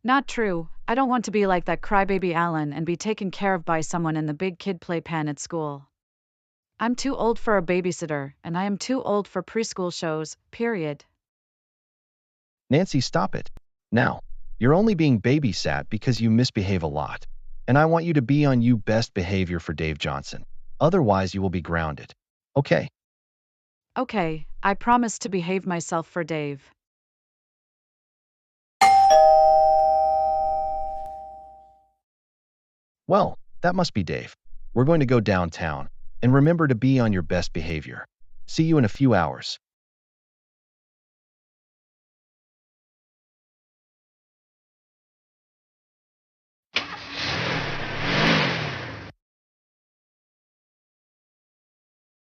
S19: Not true. I don't want to be like that crybaby Alan and be taken care of by someone in the big kid playpen at school. I'm too old for a babysitter, and I am too old for preschool shows, period.
S20: Nancy, stop it. Now, you're only being babysat because you misbehave a lot, and I want you to be on your best behavior for Dave Johnson. Otherwise, you will be grounded. Okay?
S19: Okay, I promise to behave myself for Dave.
S20: Well, that must be Dave. We're going to go downtown, and remember to be on your best behavior. See you in a few hours.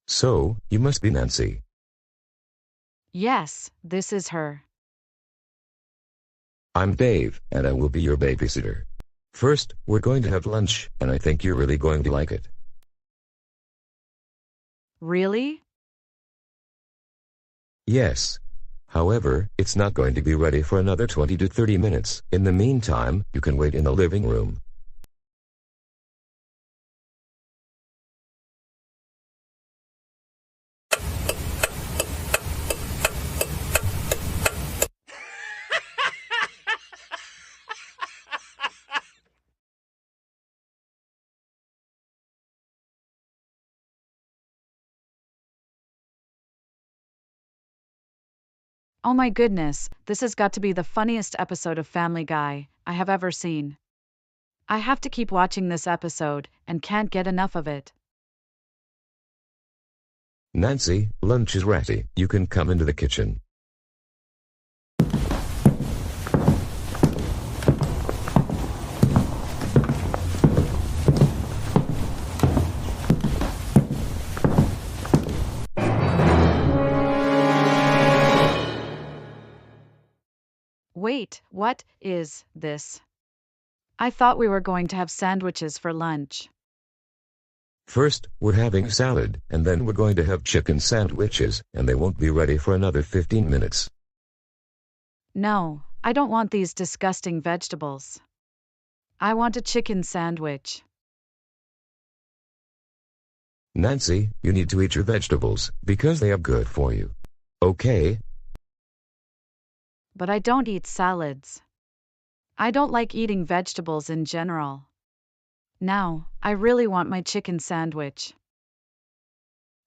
S22: So, you must be Nancy.
S19: Yes, this is her.
S22: I'm Dave, and I will be your babysitter. First, we're going to have lunch, and I think you're really going to like it.
S19: Really?
S22: Yes. However, it's not going to be ready for another 20 to 30 minutes. In the meantime, you can wait in the living room.
S19: Oh my goodness, this has got to be the funniest episode of Family Guy I have ever seen. I have to keep watching this episode, and can't get enough of it.
S22: Nancy, lunch is ready. You can come into the kitchen.
S19: Wait, what is this? I thought we were going to have sandwiches for lunch.
S22: First, we're having salad, and then we're going to have chicken sandwiches, and they won't be ready for another 15 minutes.
S19: No, I don't want these disgusting vegetables. I want a chicken sandwich.
S22: Nancy, you need to eat your vegetables, because they are good for you. Okay?
S19: But I don't eat salads. I don't like eating vegetables in general. Now, I really want my chicken sandwich.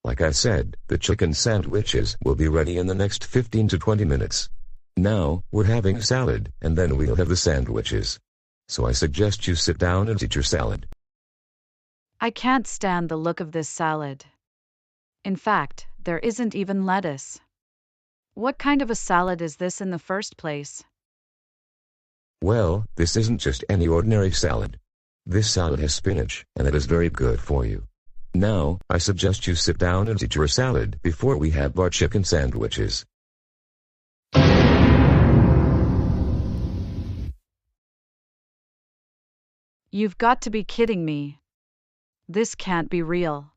S22: Like I said, the chicken sandwiches will be ready in the next 15 to 20 minutes. Now, we're having salad, and then we'll have the sandwiches. So I suggest you sit down and eat your salad.
S19: I can't stand the look of this salad. In fact, there isn't even lettuce. What kind of a salad is this in the first place?
S22: Well, this isn't just any ordinary salad. This salad has spinach, and it is very good for you. Now, I suggest you sit down and eat your salad before we have our chicken sandwiches.
S19: You've got to be kidding me. This can't be real.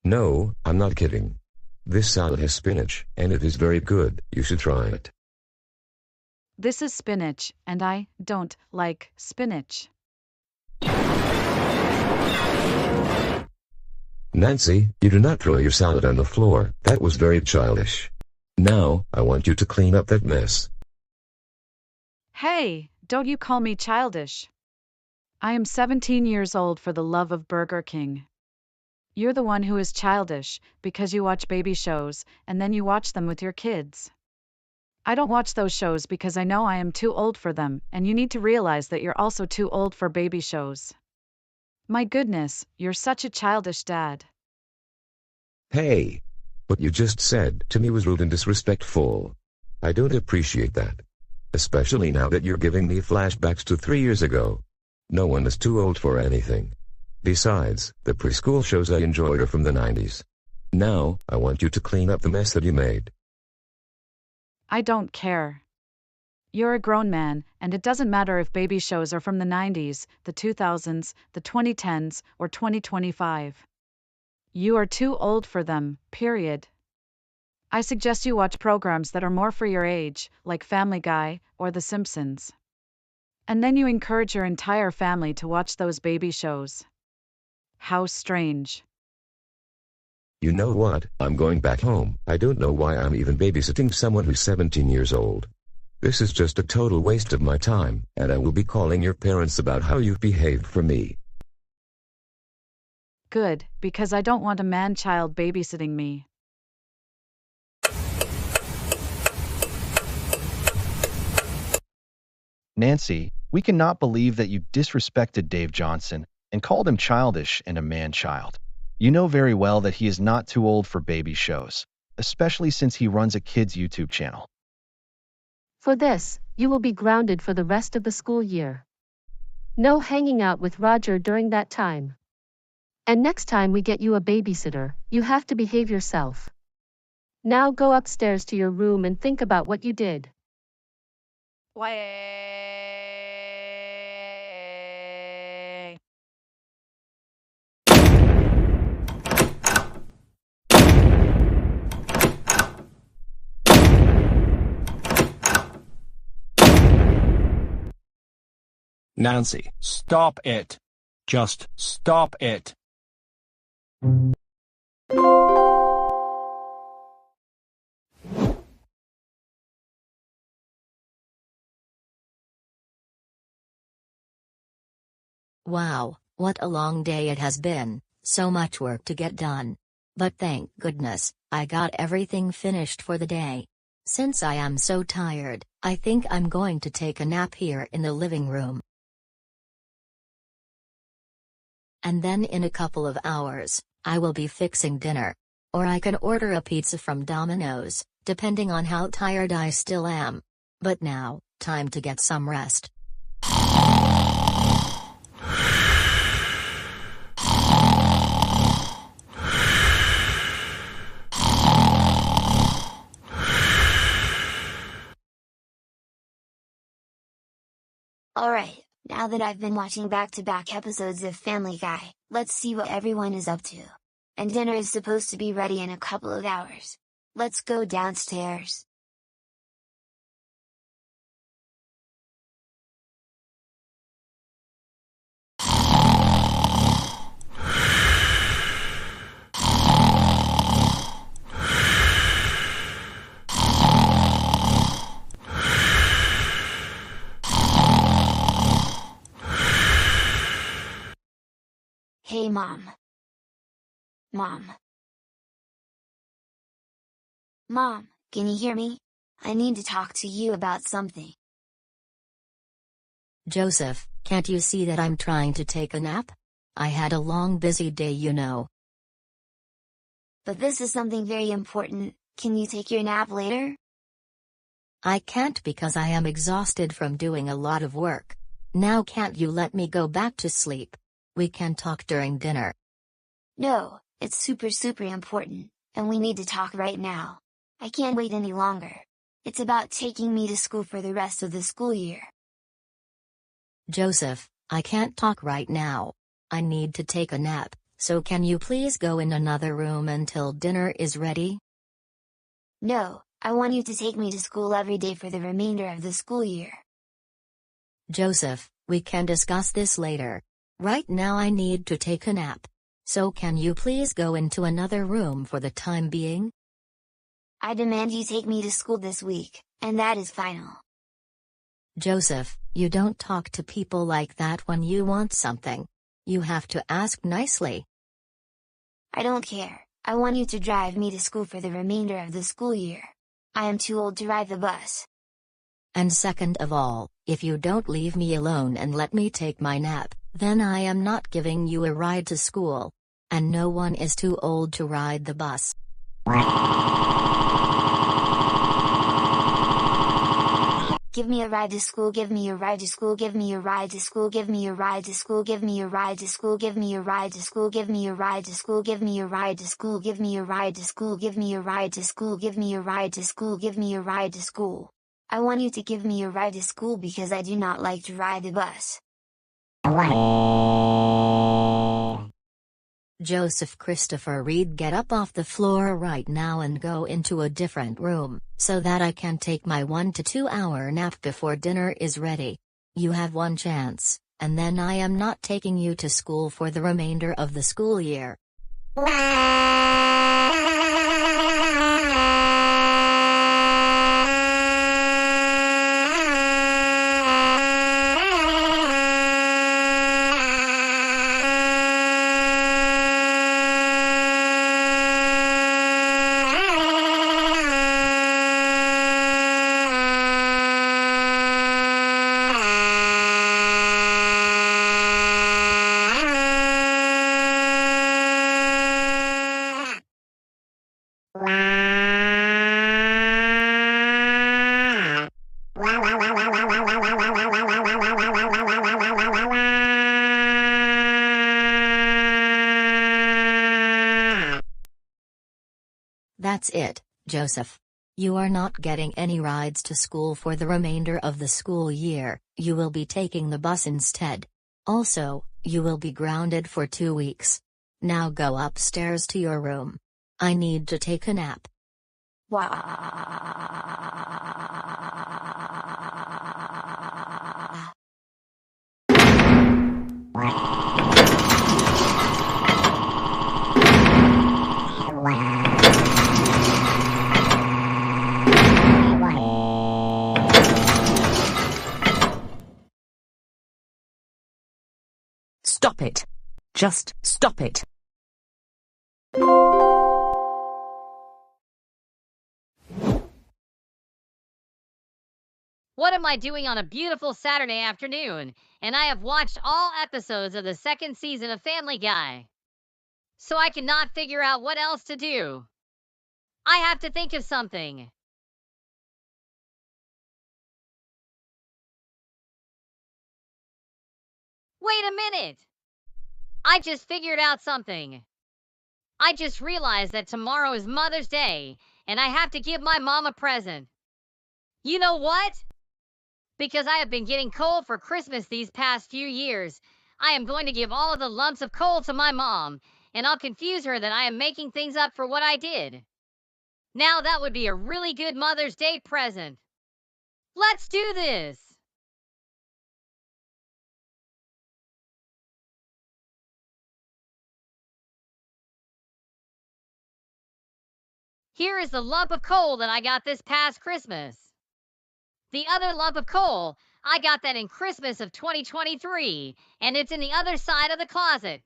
S22: No, I'm not kidding. This salad has spinach, and it is very good. You should try it.
S19: This is spinach, and I don't like spinach.
S22: Nancy, you do not throw your salad on the floor. That was very childish. Now, I want you to clean up that mess.
S19: Hey, don't you call me childish. I am 17 years old for the love of Burger King. You're the one who is childish, because you watch baby shows, and then you watch them with your kids. I don't watch those shows because I know I am too old for them, and you need to realize that you're also too old for baby shows. My goodness, you're such a childish dad.
S22: Hey! What you just said to me was rude and disrespectful. I don't appreciate that. Especially now that you're giving me flashbacks to 3 years ago. No one is too old for anything. Besides, the preschool shows I enjoyed are from the 90s. Now, I want you to clean up the mess that you made.
S19: I don't care. You're a grown man, and it doesn't matter if baby shows are from the 90s, the 2000s, the 2010s, or 2025. You are too old for them, period. I suggest you watch programs that are more for your age, like Family Guy or The Simpsons. And then you encourage your entire family to watch those baby shows. How strange.
S22: You know what? I'm going back home. I don't know why I'm even babysitting someone who's 17 years old. This is just a total waste of my time, and I will be calling your parents about how you've behaved for me.
S19: Good, because I don't want a man-child babysitting me.
S20: Nancy, we cannot believe that you disrespected Dave Johnson and called him childish and a man-child. You know very well that he is not too old for baby shows, especially since he runs a kids' YouTube channel.
S21: For this, you will be grounded for the rest of the school year. No hanging out with Roger during that time. And next time we get you a babysitter, you have to behave yourself. Now go upstairs to your room and think about what you did.
S8: Nancy, stop it. Just stop it.
S6: Wow, what a long day it has been, so much work to get done. But thank goodness, I got everything finished for the day. Since I am so tired, I think I'm going to take a nap here in the living room. And then in a couple of hours, I will be fixing dinner. Or I can order a pizza from Domino's, depending on how tired I still am. But now, time to get some rest.
S1: Alright, now that I've been watching back-to-back episodes of Family Guy, let's see what everyone is up to. And dinner is supposed to be ready in a couple of hours. Let's go downstairs. Hey Mom. Mom. Mom, can you hear me? I need to talk to you about something.
S6: Joseph, can't you see that I'm trying to take a nap? I had a long busy day, you know.
S1: But this is something very important, can you take your nap later?
S6: I can't because I am exhausted from doing a lot of work. Now can't you let me go back to sleep? We can talk during dinner.
S1: No, it's super important, and we need to talk right now. I can't wait any longer. It's about taking me to school for the rest of the school year.
S6: Joseph, I can't talk right now. I need to take a nap, so can you please go in another room until dinner is ready?
S1: No, I want you to take me to school every day for the remainder of the school year.
S6: Joseph, we can discuss this later. Right now I need to take a nap. So can you please go into another room for the time being?
S1: I demand you take me to school this week, and that is final.
S6: Joseph, you don't talk to people like that when you want something. You have to ask nicely.
S1: I don't care. I want you to drive me to school for the remainder of the school year. I am too old to ride the bus.
S6: And second of all, if you don't leave me alone and let me take my nap, then I am not giving you a ride to school. And no one is too old to ride the bus.
S1: Give me a ride to school, give me a ride to school, give me a ride to school, give me a ride to school, give me a ride to school, give me a ride to school, give me a ride to school, give me a ride to school, give me a ride to school, give me a ride to school, give me a ride to school, give me a ride to school. I want you to give me a ride to school because I do not like to ride the bus.
S6: Joseph Christopher Reed, get up off the floor right now and go into a different room, so that I can take my 1 to 2 hour nap before dinner is ready. You have one chance, and then I am not taking you to school for the remainder of the school year. That's it, Joseph. You are not getting any rides to school for the remainder of the school year, you will be taking the bus instead. Also, you will be grounded for 2 weeks. Now go upstairs to your room. I need to take a nap.
S16: Stop it. Just stop it.
S12: What am I doing on a beautiful Saturday afternoon? And I have watched all episodes of the second season of Family Guy. So I cannot figure out what else to do. I have to think of something. Wait a minute! I just figured out something. I just realized that tomorrow is Mother's Day, and I have to give my mom a present. You know what? Because I have been getting coal for Christmas these past few years, I am going to give all of the lumps of coal to my mom, and I'll confuse her that I am making things up for what I did. Now that would be a really good Mother's Day present. Let's do this! Here is the lump of coal that I got this past Christmas. The other lump of coal, I got that in Christmas of 2023, and it's in the other side of the closet.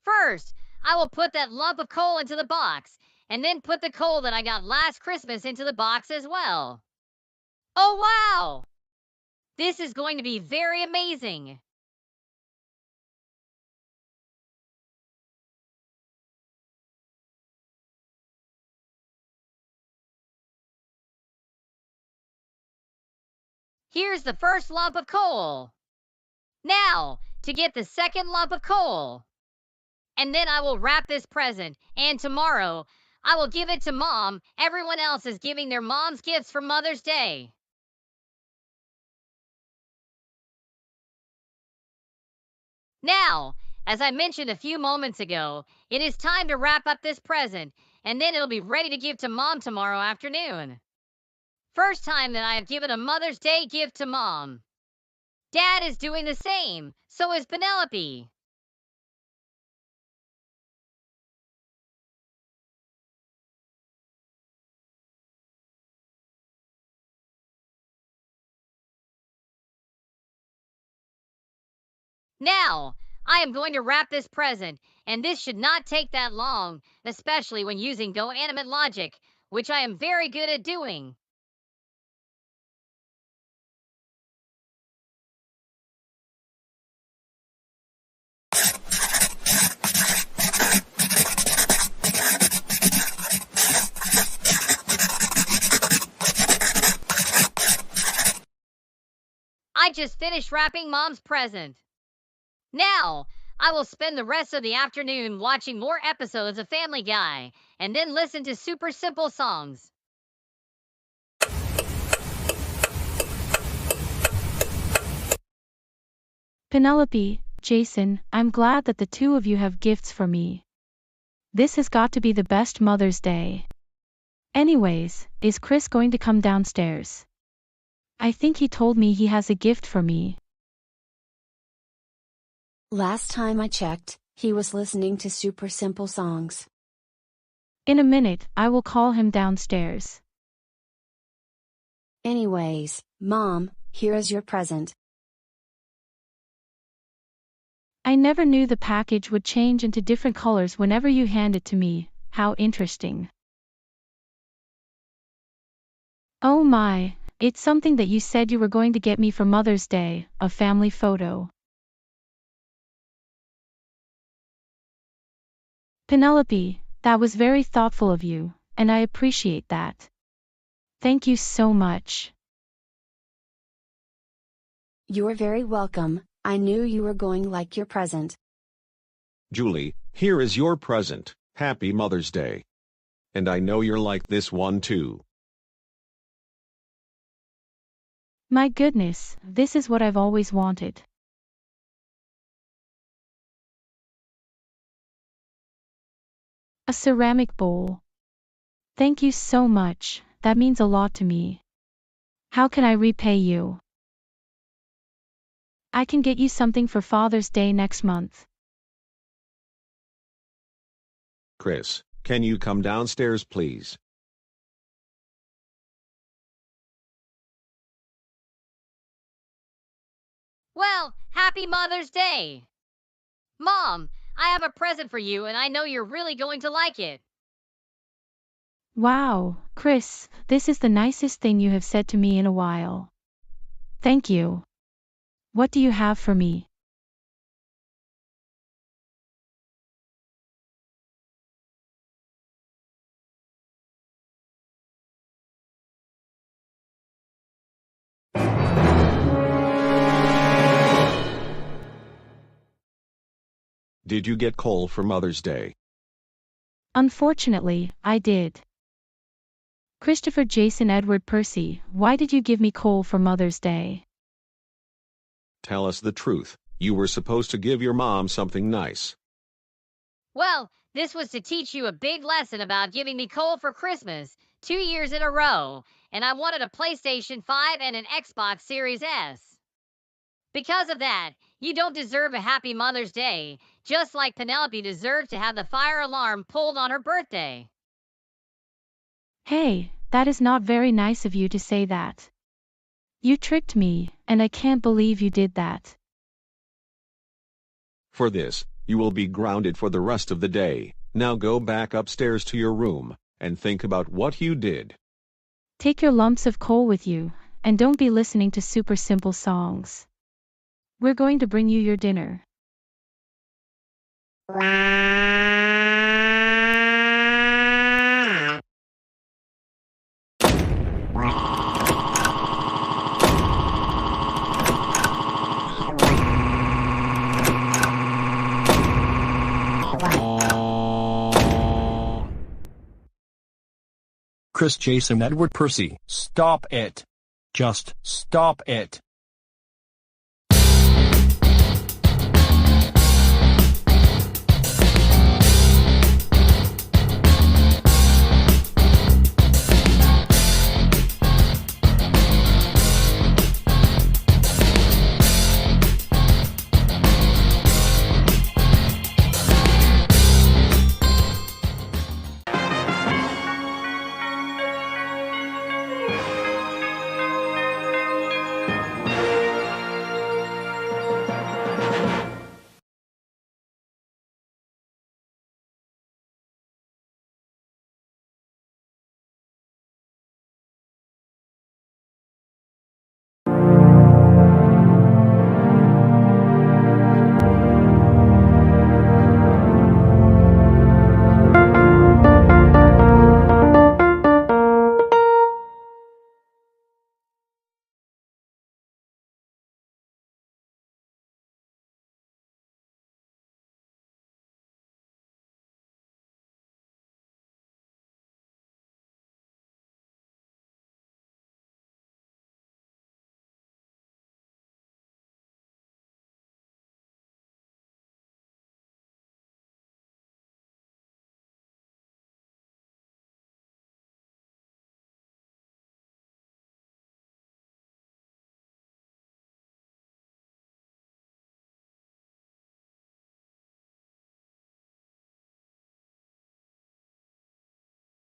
S12: First, I will put that lump of coal into the box, and then put the coal that I got last Christmas into the box as well. Oh wow! This is going to be very amazing. Here's the first lump of coal. Now, to get the second lump of coal. And then I will wrap this present, and tomorrow, I will give it to Mom. Everyone else is giving their moms gifts for Mother's Day. Now, as I mentioned a few moments ago, it is time to wrap up this present, and then it'll be ready to give to Mom tomorrow afternoon. first time that I have given a Mother's Day gift to Mom. Dad is doing the same, so is Penelope. Now, I am going to wrap this present, and this should not take that long, especially when using GoAnimate logic, which I am very good at doing. I just finished wrapping Mom's present. Now, I will spend the rest of the afternoon watching more episodes of Family Guy, and then listen to super simple songs.
S10: Penelope, Jason, I'm glad that the two of you have gifts for me. This has got to be the best Mother's Day. Anyways, is Chris going to come downstairs? I think he told me he has a gift for me.
S2: Last time I checked, he was listening to super simple songs.
S10: In a minute, I will call him downstairs.
S2: Anyways, Mom, here is your present.
S10: I never knew the package would change into different colors whenever you hand it to me. How interesting. Oh my, it's something that you said you were going to get me for Mother's Day, a family photo. Penelope, that was very thoughtful of you, and I appreciate that. Thank you so much.
S2: You're very welcome, I knew you were going to like your present.
S11: Julie, here is your present. Happy Mother's Day. And I know you're like this one too.
S10: My goodness, this is what I've always wanted. A ceramic bowl. Thank you so much, that means a lot to me. How can I repay you? I can get you something for Father's Day next month.
S11: Chris, can you come downstairs please?
S12: Well, happy Mother's Day! Mom, I have a present for you and I know you're really going to like it.
S10: Wow, Chris, this is the nicest thing you have said to me in a while. Thank you. What do you have for me?
S11: Did you get coal for Mother's Day?
S10: Unfortunately, I did. Christopher Jason Edward Percy, why did you give me coal for Mother's Day?
S11: Tell us the truth. You were supposed to give your mom something nice.
S12: Well, this was to teach you a big lesson about giving me coal for Christmas, 2 years in a row, and I wanted a PlayStation 5 and an Xbox Series S. Because of that, you don't deserve a happy Mother's Day, just like Penelope deserved to have the fire alarm pulled on her birthday.
S10: Hey, that is not very nice of you to say that. You tricked me, and I can't believe you did that.
S11: For this, you will be grounded for the rest of the day. Now go back upstairs to your room, and think about what you did.
S10: Take your lumps of coal with you, and don't be listening to super simple songs. We're going to bring you your dinner.
S8: Chris Jason Edward Percy, stop it. Just stop it.